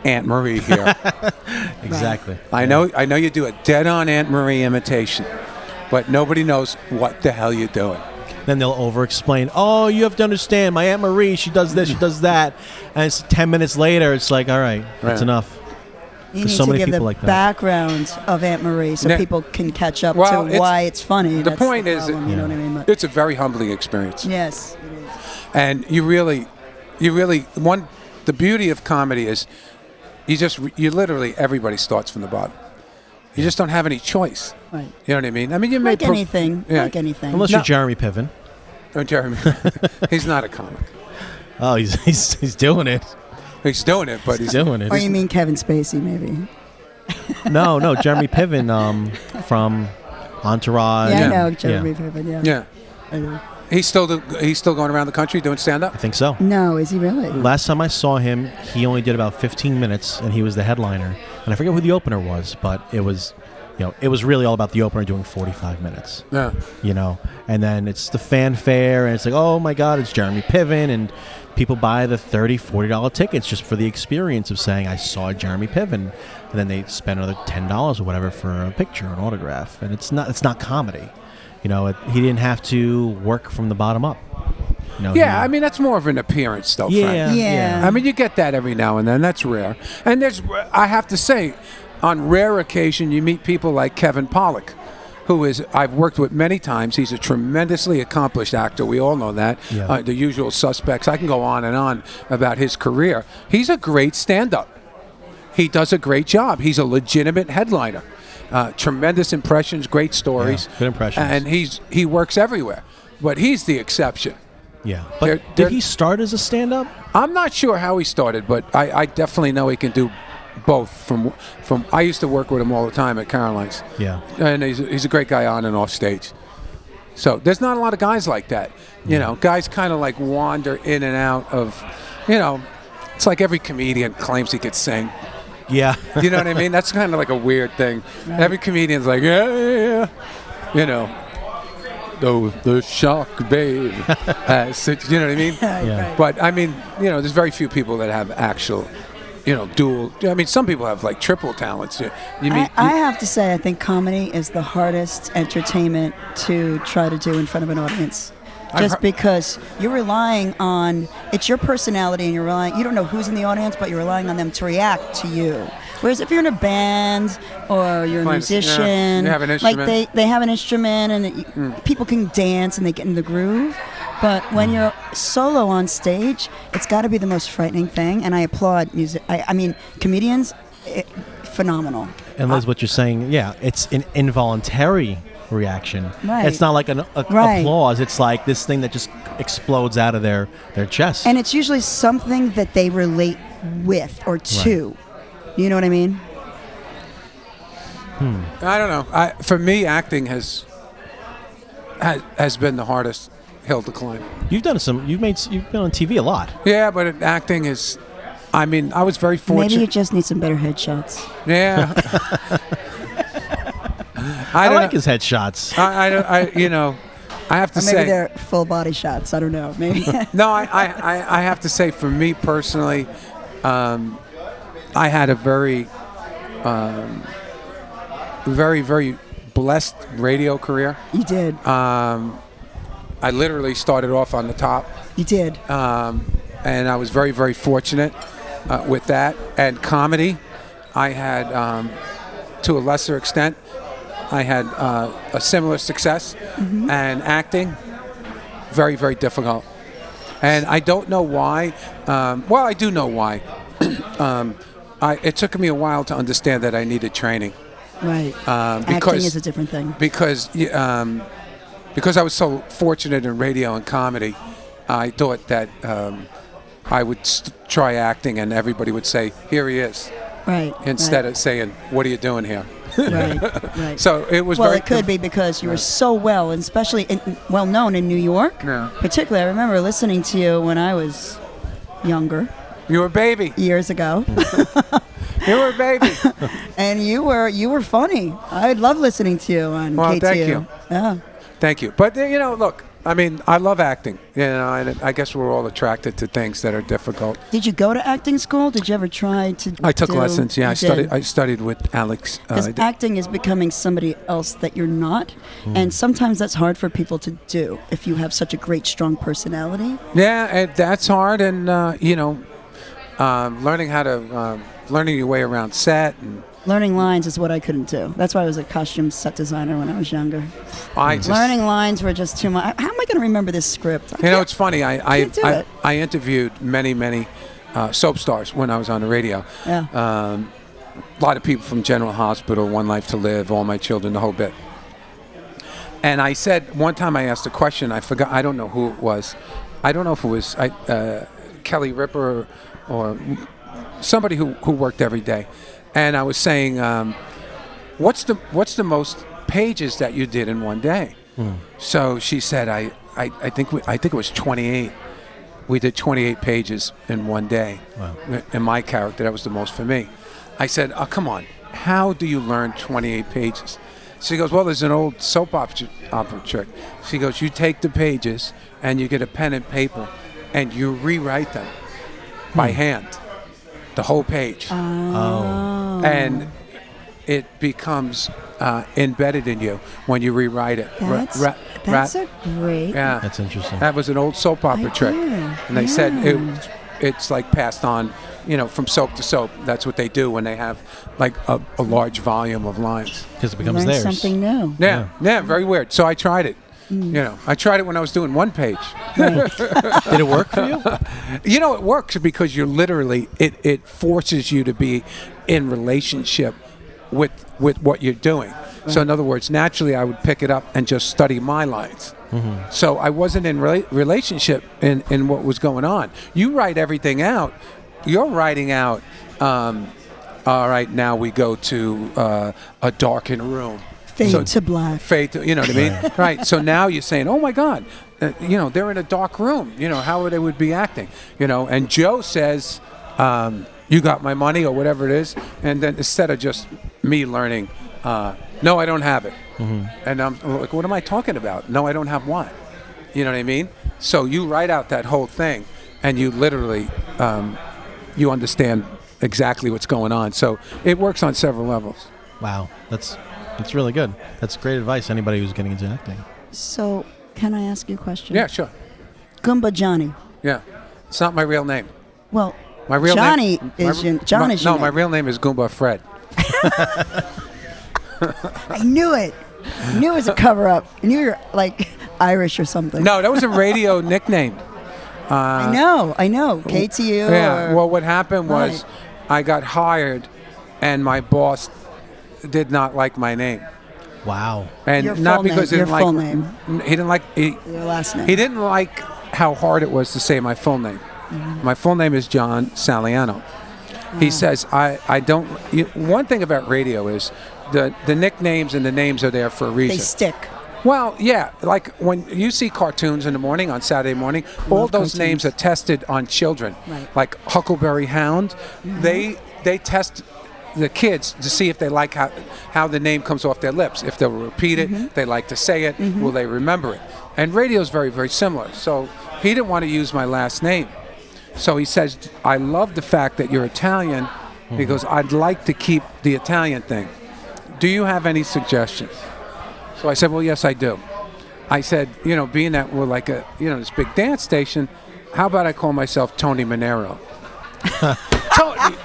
Aunt Marie here." Exactly. I know you do a dead-on Aunt Marie imitation, but nobody knows what the hell you're doing. Then they'll over-explain. Oh, you have to understand, my Aunt Marie, she does this, she does that. And it's 10 minutes later, it's like, all right, that's enough. You need so to many give people the like that. background of Aunt Marie so people can catch up to why it's funny. The That's point the is, problem, you know what I mean? But it's a very humbling experience. yes, it is. And you really, the beauty of comedy is you literally, everybody starts from the bottom. You just don't have any choice. Right. You know what I mean? I mean, you Like may anything. Like anything. Unless you're Jeremy Piven. Oh, Jeremy. He's not a comic. Oh, he's doing it. He's doing it, but He's doing it. Or you mean Kevin Spacey, maybe? No, Jeremy Piven from Entourage. Yeah, I know Jeremy Piven, Yeah. I know. He's still going around the country doing stand-up? I think so. No, is he really? Last time I saw him, he only did about 15 minutes, and he was the headliner. And I forget who the opener was, but it was, it was really all about the opener doing 45 minutes. Yeah. And then it's the fanfare, and it's like, oh my God, it's Jeremy Piven, and people buy the $30, $40 tickets just for the experience of saying, I saw Jeremy Piven. And then they spend another $10 or whatever for a picture, an autograph. And it's not comedy. He didn't have to work from the bottom up. I mean, that's more of an appearance, though, Frank. Yeah. I mean, you get that every now and then. That's rare. And I have to say, on rare occasion, you meet people like Kevin Pollak, I've worked with many times. He's a tremendously accomplished actor. We all know that. Yeah. The Usual Suspects. I can go on and on about his career. He's a great stand-up. He does a great job. He's a legitimate headliner. Tremendous impressions, great stories. Yeah, good impressions. And he works everywhere. But he's the exception. Yeah. But did he start as a stand-up? I'm not sure how he started, but I definitely know he can do both. From I used to work with him all the time at Caroline's. Yeah. And he's a great guy on and off stage. So there's not a lot of guys like that. Guys kind of like wander in and out of, it's like every comedian claims he could sing. Yeah. You know what I mean? That's kind of like a weird thing. Right. Every comedian's like, yeah. The shock, babe. You know what I mean? Yeah. But I mean, there's very few people that have actual, dual. I mean, some people have like triple talents. I have to say, I think comedy is the hardest entertainment to try to do in front of an audience. Just because you're relying on, it's your personality, and you don't know who's in the audience, but you're relying on them to react to you. Whereas if you're in a band or you're a musician, you have an instrument. like they have an instrument, and people can dance and they get in the groove. But when you're solo on stage, it's got to be the most frightening thing. And I applaud music. I mean, comedians, phenomenal. And Liz, what you're saying, it's an involuntary reaction. Right. It's not like an applause. It's like this thing that just explodes out of their chest. And it's usually something that they relate with or to. Right. You know what I mean? I don't know. For me, acting has been the hardest hill to climb. You've been on TV a lot. Yeah, but acting is. I mean, I was very fortunate. Maybe you just need some better headshots. Yeah. I like his headshots. I have to say. Maybe they're full body shots. I don't know. Maybe. No, I have to say, for me personally, I had a very, very, very blessed radio career. You did. I literally started off on the top. You did. And I was very, very fortunate with that. And comedy, I had, to a lesser extent, I had a similar success. Mm-hmm. And acting, very, very difficult. And I don't know why. Well, I do know why. It took me a while to understand that I needed training. Right. Because, Acting is a different thing. Because I was so fortunate in radio and comedy, I thought that I would try acting and everybody would say, "Here he is," right? Instead of saying, "What are you doing here?" Right. So it was. Well, it could be because you were so well, and especially well known in New York. Yeah. Particularly, I remember listening to you when I was younger. You were a baby. Years ago. You were a baby. And you were funny. I love listening to you on KTU. Thank you. Yeah. Thank you. But look. I mean, I love acting, and I guess we're all attracted to things that are difficult. Did you go to acting school? Did you ever try to? I took lessons. Yeah, I studied with Alex. Because acting is becoming somebody else that you're not, and sometimes that's hard for people to do if you have such a great, strong personality. Yeah, and that's hard, and learning your way around set and. Learning lines is what I couldn't do. That's why I was a costume set designer when I was younger. Learning lines were just too much. How am I going to remember this script? It's funny. I interviewed many soap stars when I was on the radio. Yeah. A lot of people from General Hospital, One Life to Live, All My Children, the whole bit. And I said, one time I asked a question, I forgot, I don't know who it was. I don't know if it was Kelly Ripa or somebody who worked every day. And I was saying, what's the most pages that you did in one day? So she said, I think it was 28. We did 28 pages in one day. Wow. In my character, that was the most for me. I said, oh, come on, how do you learn 28 pages? She goes, well, there's an old soap opera trick. She goes, you take the pages and you get a pen and paper and you rewrite them by hand, the whole page. And it becomes embedded in you when you rewrite it. That's a great. Yeah, that's interesting. That was an old soap opera trick, and they said it's like passed on, from soap to soap. That's what they do when they have like a large volume of lines. Because it becomes theirs. Something new. Yeah, very weird. So I tried it. I tried it when I was doing one page. Right. Did it work for you? It works because you're literally, it forces you to be in relationship with what you're doing. Right. So in other words, naturally I would pick it up and just study my lines. Mm-hmm. So I wasn't in relationship in what was going on. You write everything out. You're writing out, all right, now we go to a darkened room. Fade to black. Fade to, you know what I mean? Right. So now you're saying, oh my God, they're in a dark room. How they would be acting. And Joe says, you got my money or whatever it is. And then instead of just me learning, no, I don't have it. Mm-hmm. And I'm like, what am I talking about? No, I don't have what? You know what I mean? So you write out that whole thing and you literally, you understand exactly what's going on. So it works on several levels. Wow. That's really good. That's great advice. Anybody who's getting into acting. So, can I ask you a question? Yeah, sure. Goumba Johnny. Yeah, it's not my real name. Well, my real Johnny name, is your name. No, my real name is Goumba Fred. I knew it. I knew it was a cover-up. I knew you were like Irish or something. No, that was a radio nickname. I know. KTU. Yeah. Well, what happened was, I got hired, and my boss did not like my name. Wow. And your not because name. he didn't Your full like name. He didn't like your last name. He didn't like how hard it was to say my full name. Mm-hmm. My full name is John Saliano. He says I don't. One thing about radio is the nicknames and the names are there for a reason. They stick. Well, yeah, like when you see cartoons in the morning on Saturday morning, all those cartoons. names are tested on children. Right. Like Huckleberry Hound, they test the kids to see if they like how the name comes off their lips. If they'll repeat it, they like to say it, will they remember it? And radio is very, very similar. So he didn't want to use my last name. So he says, I love the fact that you're Italian. He goes, I'd like to keep the Italian thing. Do you have any suggestions? So I said, well, yes, I do. I said, being that we're like this big dance station, how about I call myself Tony Manero?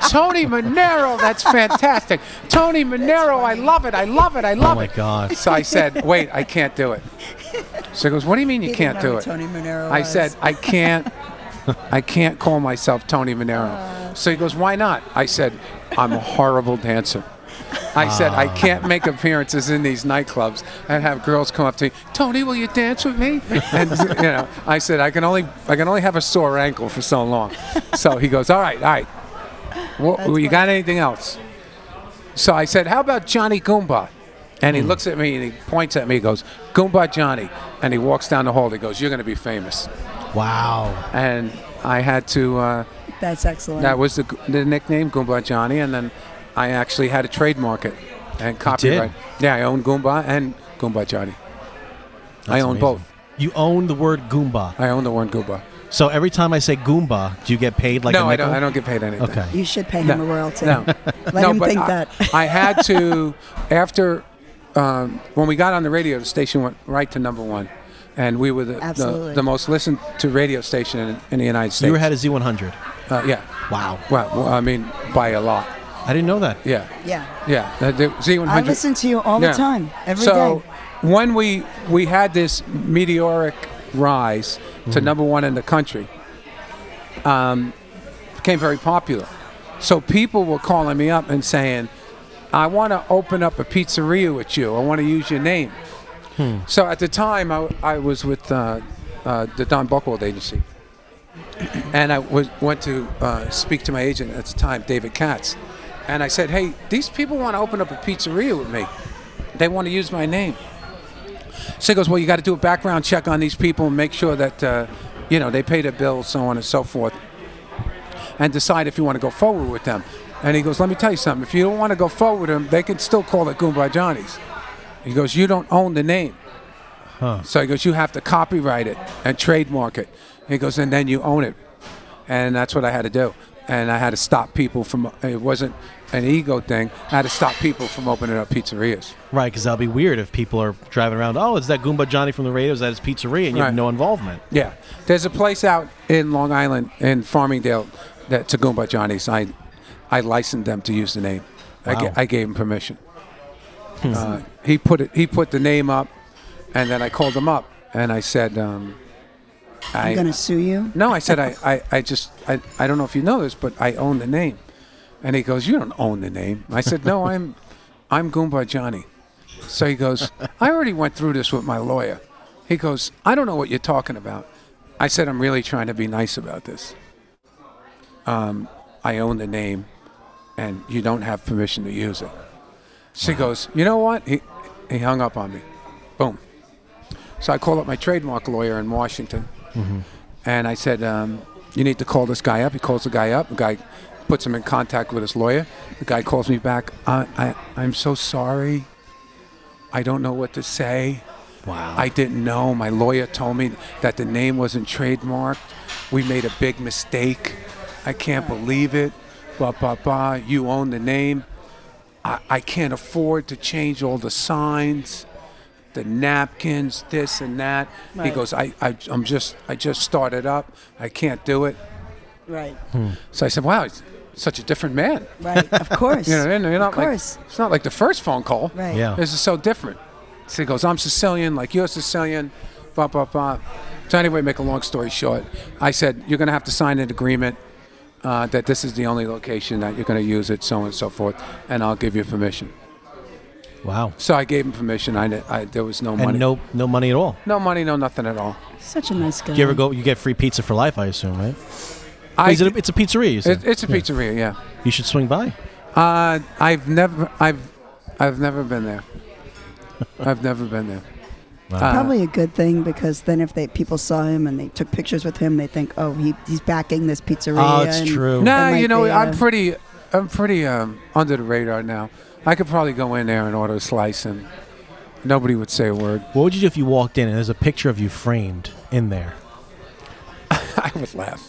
Tony Manero, that's fantastic. Tony Manero, I love it. Oh my God. So I said, wait, I can't do it. So he goes, what do you mean you He can't didn't know do who it? Tony Manero I was. said, I can't call myself Tony Manero. So he goes, why not? I said, I'm a horrible dancer. I said, I can't make appearances in these nightclubs and have girls come up to me, Tony, will you dance with me? And I said, I can only have a sore ankle for so long. So he goes, all right. Well, you got anything else? So I said, how about Johnny Goumba? And he looks at me and he points at me. He goes, Goumba Johnny. And he walks down the hall. He goes, you're going to be famous. Wow. And I had to. That's excellent. That was the nickname, Goumba Johnny. And then I actually had to trademark it and copyright. Yeah, I own Goumba and Goumba Johnny. I own both. You own the word Goumba. I own the word Goumba. So every time I say Goomba, do you get paid like a No, nickel? I don't get paid anything. Okay. You should pay him a royalty. No. Let him but think that. I had to, after, when we got on the radio, the station went right to #1. And we were Absolutely. the most listened to radio station in the United States. You were ahead of Z100. Yeah. Wow. Well, I mean, by a lot. I didn't know that. Yeah. Yeah. Yeah. The Z100. I listen to you all the time, every day. So when we had this meteoric rise to #1 in the country, became very popular. So people were calling me up and saying, I want to open up a pizzeria with you. I want to use your name. So at the time, I was with the Don Buchwald agency. And I went to speak to my agent at the time, David Katz. And I said, hey, these people want to open up a pizzeria with me. They want to use my name. So he goes, well, you got to do a background check on these people and make sure that, they pay their bills, so on and so forth, and decide if you want to go forward with them. And he goes, let me tell you something. If you don't want to go forward with them, they can still call it Goumba Johnny's. He goes, you don't own the name. So he goes, you have to copyright it and trademark it. He goes, and then you own it. And that's what I had to do. And I had to stop people from, it wasn't an ego thing, I had to stop people from opening up pizzerias. Right, because that'll be weird if people are driving around, oh, is that Goumba Johnny from the radio? Is that his pizzeria? And you have no involvement. Yeah. There's a place out in Long Island, in Farmingdale, that's a Goumba Johnny's. I licensed them to use the name. Wow. I gave him permission. He put the name up, and then I called him up, and I said, I'm going to sue you? No, I said, I don't know if you know this, but I own the name. And he goes, you don't own the name. I said, no, I'm Goumba Johnny. So he goes, I already went through this with my lawyer. He goes, I don't know what you're talking about. I said, I'm really trying to be nice about this. I own the name, and you don't have permission to use it. So he goes, you know what? He hung up on me. Boom. So I called up my trademark lawyer in Washington, and I said, you need to call this guy up. He calls the guy up. The guy puts him in contact with his lawyer. The guy calls me back. I'm so sorry. I don't know what to say. Wow. I didn't know. My lawyer told me that the name wasn't trademarked. We made a big mistake. I can't believe it. Blah, blah, blah. You own the name. I can't afford to change all the signs, the napkins, this and that. Right. He goes, I just started up. I can't do it. Right. So I said, wow, he's such a different man. Right, of course. You're not of course. It's not like the first phone call. Right. Yeah. This is so different. So he goes, I'm Sicilian, like you're Sicilian, blah, blah, blah. So anyway, make a long story short, I said, you're going to have to sign an agreement that this is the only location that you're going to use it, so on and so forth, and I'll give you permission. Wow. So I gave him permission. There was no money. And no money at all. No money, no nothing at all. Such a nice guy. Do you ever go, you get free pizza for life, I assume, right? It's a pizzeria, you said? It's a pizzeria, yeah. You should swing by. I've never been there. I've never been there. Wow. Probably a good thing, because then if people saw him and they took pictures with him, they think, oh, he's backing this pizzeria. Oh, it's true. No, I'm pretty under the radar now. I could probably go in there and order a slice and nobody would say a word. What would you do if you walked in and there's a picture of you framed in there? I would laugh.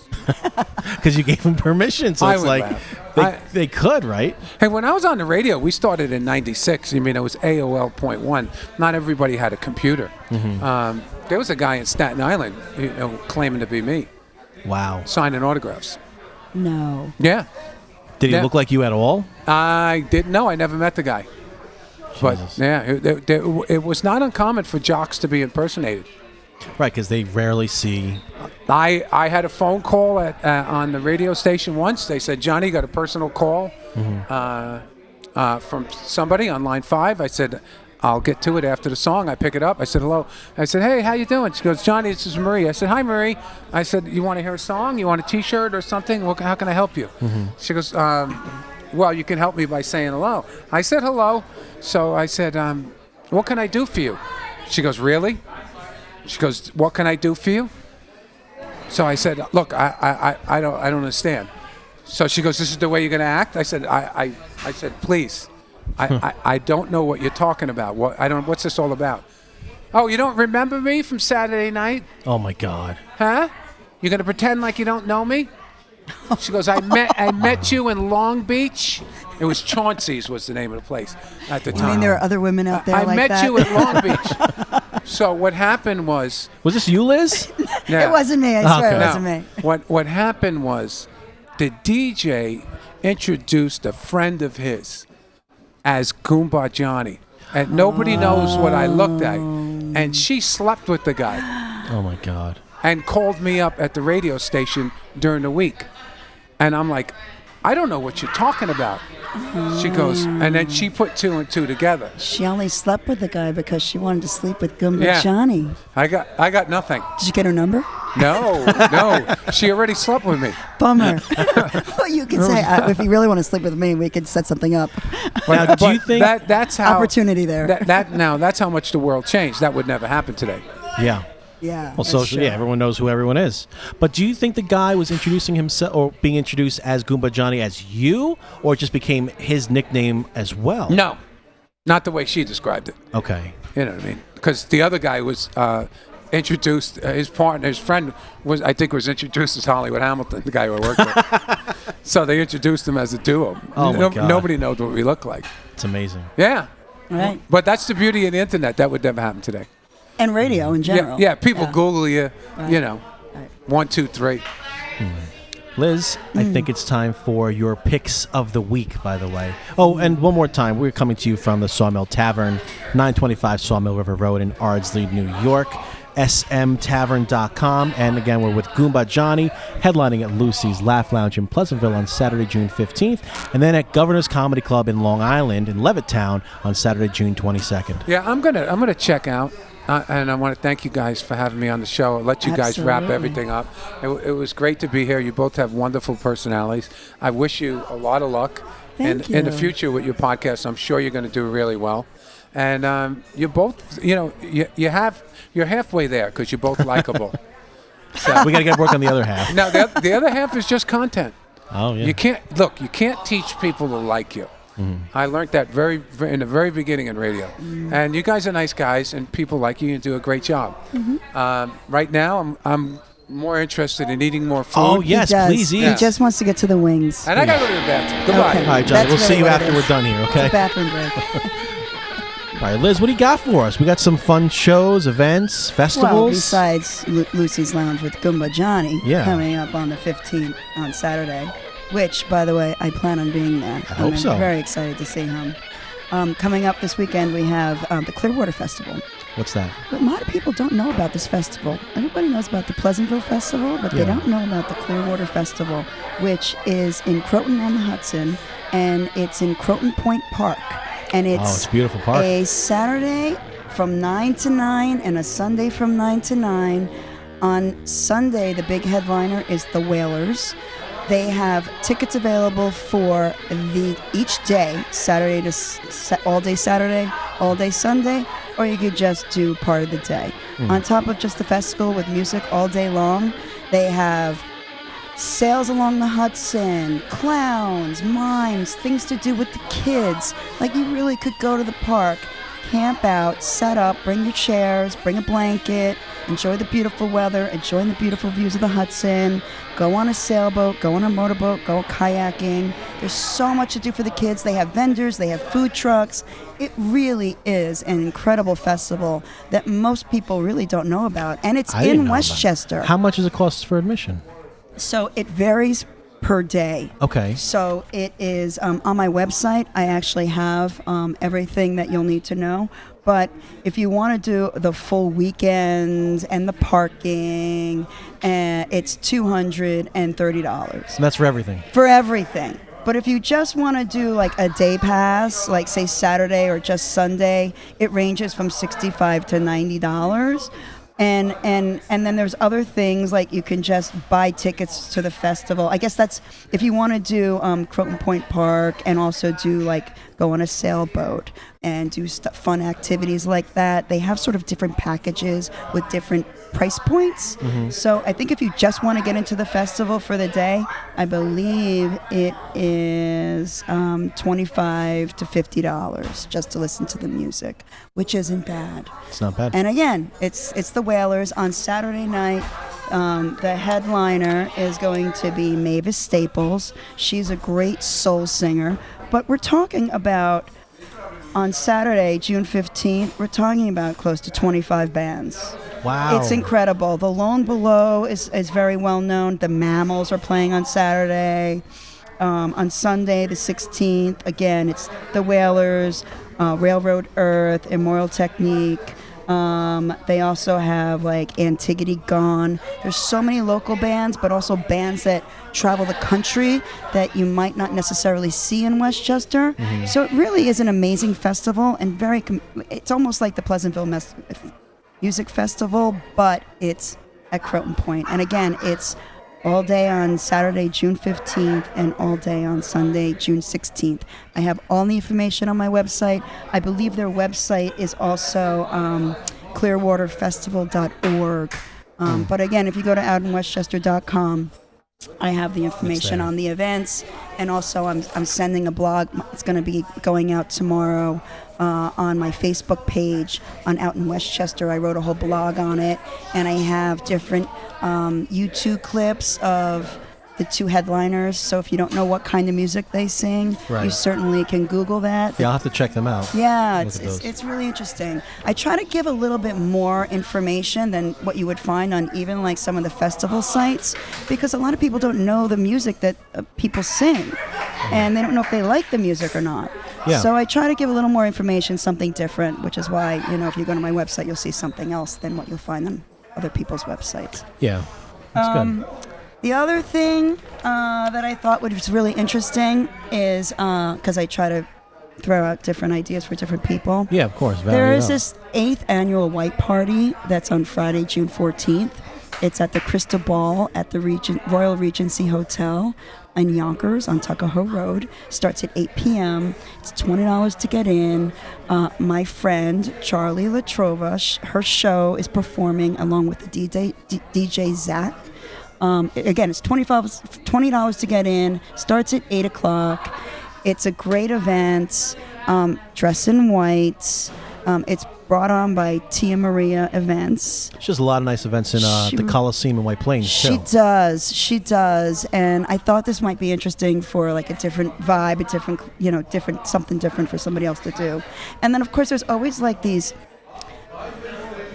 Because you gave them permission, so I it's would like laugh. they could, right? Hey, when I was on the radio, we started in '96. I mean, it was AOL.1. Not everybody had a computer. There was a guy in Staten Island, claiming to be me, Wow. signing autographs. No. Yeah. Did he Yeah. look like you at all? I didn't know. I never met the guy. Jesus. But yeah, it was not uncommon for jocks to be impersonated. Right, because they rarely see. I had a phone call on the radio station once. They said, Johnny, got a personal call from somebody on line 5. I said, I'll get to it after the song. I pick it up. I said, hello. I said, hey, how you doing? She goes, Johnny, this is Marie. I said, hi, Marie. I said, you want to hear a song? You want a T-shirt or something? How can I help you? She goes, well, you can help me by saying hello. I said hello. So I said, what can I do for you? She goes, really? She goes, what can I do for you? So I said, look, I don't understand. So she goes, this is the way you're going to act? I said, I said, please. I don't know what you're talking about. What's this all about? Oh, you don't remember me from Saturday night? Oh my God. Huh? You're gonna pretend like you don't know me? She goes, I met you in Long Beach. It was Chauncey's was the name of the place at the time. I mean, there are other women out there I like met that. you in Long Beach. So what happened was... Was this you, Liz? It wasn't me. I swear Okay. it wasn't me. What happened was the DJ introduced a friend of his as Goumba Johnny. And nobody knows what I looked like. And she slept with the guy. Oh my God. And called me up at the radio station during the week. And I'm like, I don't know what you're talking about. She goes, and then she put 2 and 2 together. She only slept with the guy because she wanted to sleep with Goumba Johnny. I got nothing. Did you get her number? No. She already slept with me. Bummer. Well, you can say, if you really want to sleep with me, we could set something up. Now, do you think that's how opportunity there? That's how much the world changed. That would never happen today. Yeah. Yeah. Well, socially, everyone knows who everyone is. But do you think the guy was introducing himself or being introduced as Goumba Johnny as you, or it just became his nickname as well? No, not the way she described it. Okay. You know what I mean? Because the other guy was introduced, his friend was introduced as Hollywood Hamilton, the guy who I worked with. So they introduced him as a duo. Oh my God. Nobody knows what we look like. It's amazing. Yeah. Right. But that's the beauty of the internet. That would never happen today. And radio in general. Yeah, people Google you, Right. you know, 1, 2, 3. Liz, I think it's time for your picks of the week, by the way. Oh, and one more time, we're coming to you from the Saw Mill Tavern, 925 Saw Mill River Road in Ardsley, New York, smtavern.com. And again, we're with Goumba Johnny, headlining at Lucy's Laugh Lounge in Pleasantville on Saturday, June 15th, and then at Governor's Comedy Club in Long Island in Levittown on Saturday, June 22nd. Yeah, I'm gonna check out. And I want to thank you guys for having me on the show. I'll let you guys wrap everything up. It was great to be here. You both have wonderful personalities. I wish you a lot of luck in the future with your podcast. I'm sure you're going to do really well. And you're both, you're halfway there because you're both likable. So we got to get work on the other half. Now, the other half is just content. Oh, yeah. You can't teach people to like you. Mm-hmm. I learned that in the very beginning in radio. Mm-hmm. And you guys are nice guys, and people like you and do a great job. Mm-hmm. Right now, I'm more interested in eating more food. Oh, yes, please eat. He just wants to get to the wings. And I got to go to the bathroom. Goodbye. Okay. All right, Johnny, we'll see you after it we're is. done here, okay? It's a bathroom break. All right, Liz, what do you got for us? We got some fun shows, events, festivals. Well, besides Lucy's Lounge with Goumba Johnny coming up on the 15th on Saturday, which, by the way, I plan on being there. I hope so. I'm very excited to see him. Coming up this weekend, we have the Clearwater Festival. What's that? But a lot of people don't know about this festival. Everybody knows about the Pleasantville Festival, but they don't know about the Clearwater Festival, which is in Croton-on-the-Hudson, and it's in Croton Point Park. And it's a beautiful park. A Saturday from 9 to 9 and a Sunday from 9 to 9. On Sunday, the big headliner is the Whalers. They have tickets available for each day, Saturday to all day Saturday, all day Sunday, or you could just do part of the day. On top of just the festival with music all day long, they have sails along the Hudson, clowns, mimes, things to do with the kids. Like, you really could go to the park, camp out, set up, bring your chairs, bring a blanket, enjoy the beautiful weather, enjoy the beautiful views of the Hudson, go on a sailboat, go on a motorboat, go kayaking. There's so much to do for the kids. They have vendors, they have food trucks. It really is an incredible festival that most people really don't know about. And it's in Westchester. How much does it cost for admission? So it varies per day. Okay. So it is on my website. I actually have everything that you'll need to know. But if you want to do the full weekend and the parking, it's $230. And that's for everything. For everything. But if you just want to do like a day pass, like say Saturday or just Sunday, it ranges from $65 to $90. And then there's other things like you can just buy tickets to the festival. I guess that's if you want to do Croton Point Park and also do like go on a sailboat and do fun activities like that. They have sort of different packages with different price points. Mm-hmm. So I think if you just want to get into the festival for the day, I believe it is $25 to $50 just to listen to the music, which isn't bad. It's not bad. And again, it's the Wailers on Saturday night. The headliner is going to be Mavis Staples. She's a great soul singer. But we're talking about, on Saturday, June 15th, we're talking about close to 25 bands. Wow. It's incredible. The Lone Below is very well known. The Mammals are playing on Saturday. On Sunday, the 16th, again, it's the Wailers, Railroad Earth, Immoral Technique. They also have like Antigone Gone. There's so many local bands, but also bands that travel the country that you might not necessarily see in Westchester. Mm-hmm. So it really is an amazing festival and it's almost like the Pleasantville Music Festival, but it's at Croton Point. And again, it's all day on Saturday, June 15th, and all day on Sunday, June 16th. I have all the information on my website. I believe their website is also clearwaterfestival.org. But again, if you go to outinwestchester.com, I have the information on the events, and also I'm sending a blog. It's going to be going out tomorrow on my Facebook page on Out in Westchester. I wrote a whole blog on it, and I have different YouTube clips of the two headliners. So if you don't know what kind of music they sing, you certainly can Google that. Yeah, I'll have to check them out. Yeah, it's really interesting. I try to give a little bit more information than what you would find on even like some of the festival sites, because a lot of people don't know the music that people sing, and they don't know if they like the music or not. Yeah. So I try to give a little more information, something different, which is why, if you go to my website, you'll see something else than what you'll find on other people's websites. Yeah, that's good. The other thing that I thought was really interesting is, because I try to throw out different ideas for different people. Yeah, of course. There is this 8th annual White Party that's on Friday, June 14th. It's at the Crystal Ball at the Royal Regency Hotel in Yonkers on Tuckahoe Road. Starts at 8 p.m. It's $20 to get in. My friend, Charlie Latrova, her show is performing along with the DJ Zach. Again, it's $20 to get in. Starts at 8 o'clock. It's a great event. Dress in white. It's brought on by Tia Maria Events. She does a lot of nice events in the Coliseum in White Plains, She does. And I thought this might be interesting for like a different vibe, something different for somebody else to do. And then, of course, there's always like these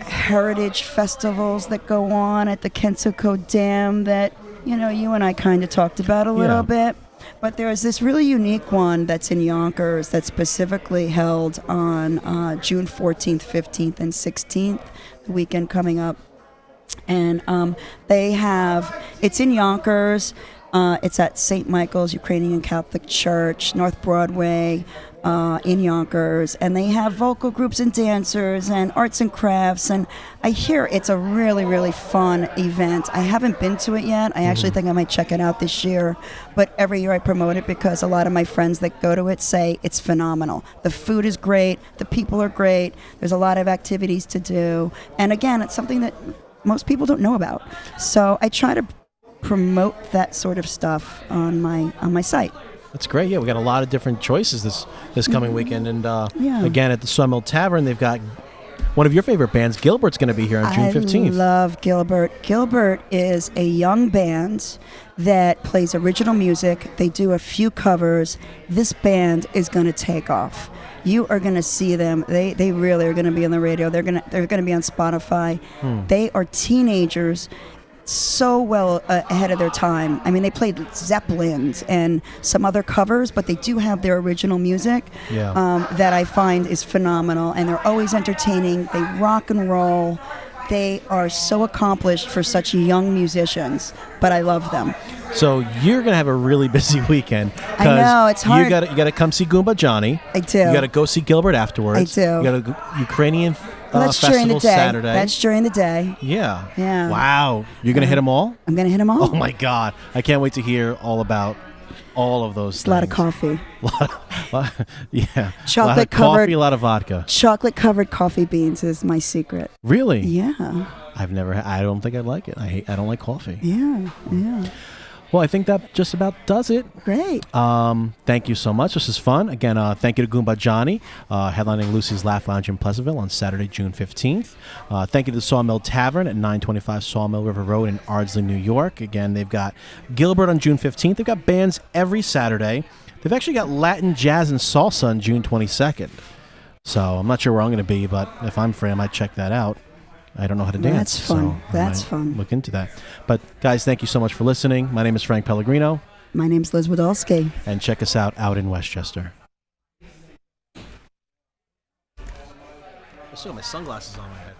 heritage festivals that go on at the Kensico Dam that, you and I kind of talked about a little bit. But there's this really unique one that's in Yonkers that's specifically held on June 14th, 15th, and 16th, the weekend coming up. And it's in Yonkers. It's at St. Michael's Ukrainian Catholic Church, North Broadway, in Yonkers, and they have vocal groups and dancers and arts and crafts, and I hear it's a really, really fun event. I haven't been to it yet. I actually think I might check it out this year, but every year I promote it because a lot of my friends that go to it say it's phenomenal. The food is great, the people are great, there's a lot of activities to do, and again, it's something that most people don't know about. So I try to promote that sort of stuff on my site. That's great. Yeah, we got a lot of different choices this coming weekend. And again, at the Saw Mill Tavern, they've got one of your favorite bands, Gilbert's, going to be here on June 15th. I love Gilbert. Gilbert is a young band that plays original music. They do a few covers. This band is going to take off. You are going to see them. They really are going to be on the radio. They're going to be on Spotify. They are teenagers. so well ahead of their time. I mean, they played Zeppelins and some other covers, but they do have their original music that I find is phenomenal, and they're always entertaining. They rock and roll. They are so accomplished for such young musicians, but I love them. So you're gonna have a really busy weekend. I know, it's hard. You gotta come see Goumba Johnny. I do. You gotta go see Gilbert afterwards. I do. You gotta go Ukrainian That's festival during the day. Saturday. That's during the day. Yeah. Yeah. Wow. You're gonna hit them all? I'm gonna hit them all. Oh my God! I can't wait to hear all about all of those. It's a lot of coffee. Yeah. Chocolate a lot of covered. coffee, a lot of vodka. Chocolate covered coffee beans is my secret. Really? Yeah. I've never. I don't think I'd like it. I don't like coffee. Yeah. Yeah. Well, I think that just about does it. Great. Thank you so much. This is fun. Again, thank you to Goumba Johnny, headlining Lucy's Laugh Lounge in Pleasantville on Saturday, June 15th. Thank you to the Saw Mill Tavern at 925 Sawmill River Road in Ardsley, New York. Again, they've got Gilbert on June 15th. They've got bands every Saturday. They've actually got Latin, jazz, and salsa on June 22nd. So I'm not sure where I'm going to be, but if I'm free, I might check that out. I don't know how to dance. That's fun. So That's I might fun. Look into that. But guys, thank you so much for listening. My name is Frank Pellegrino. My name's Liz Wadolski. And check us out in Westchester. I still have my sunglasses on my head.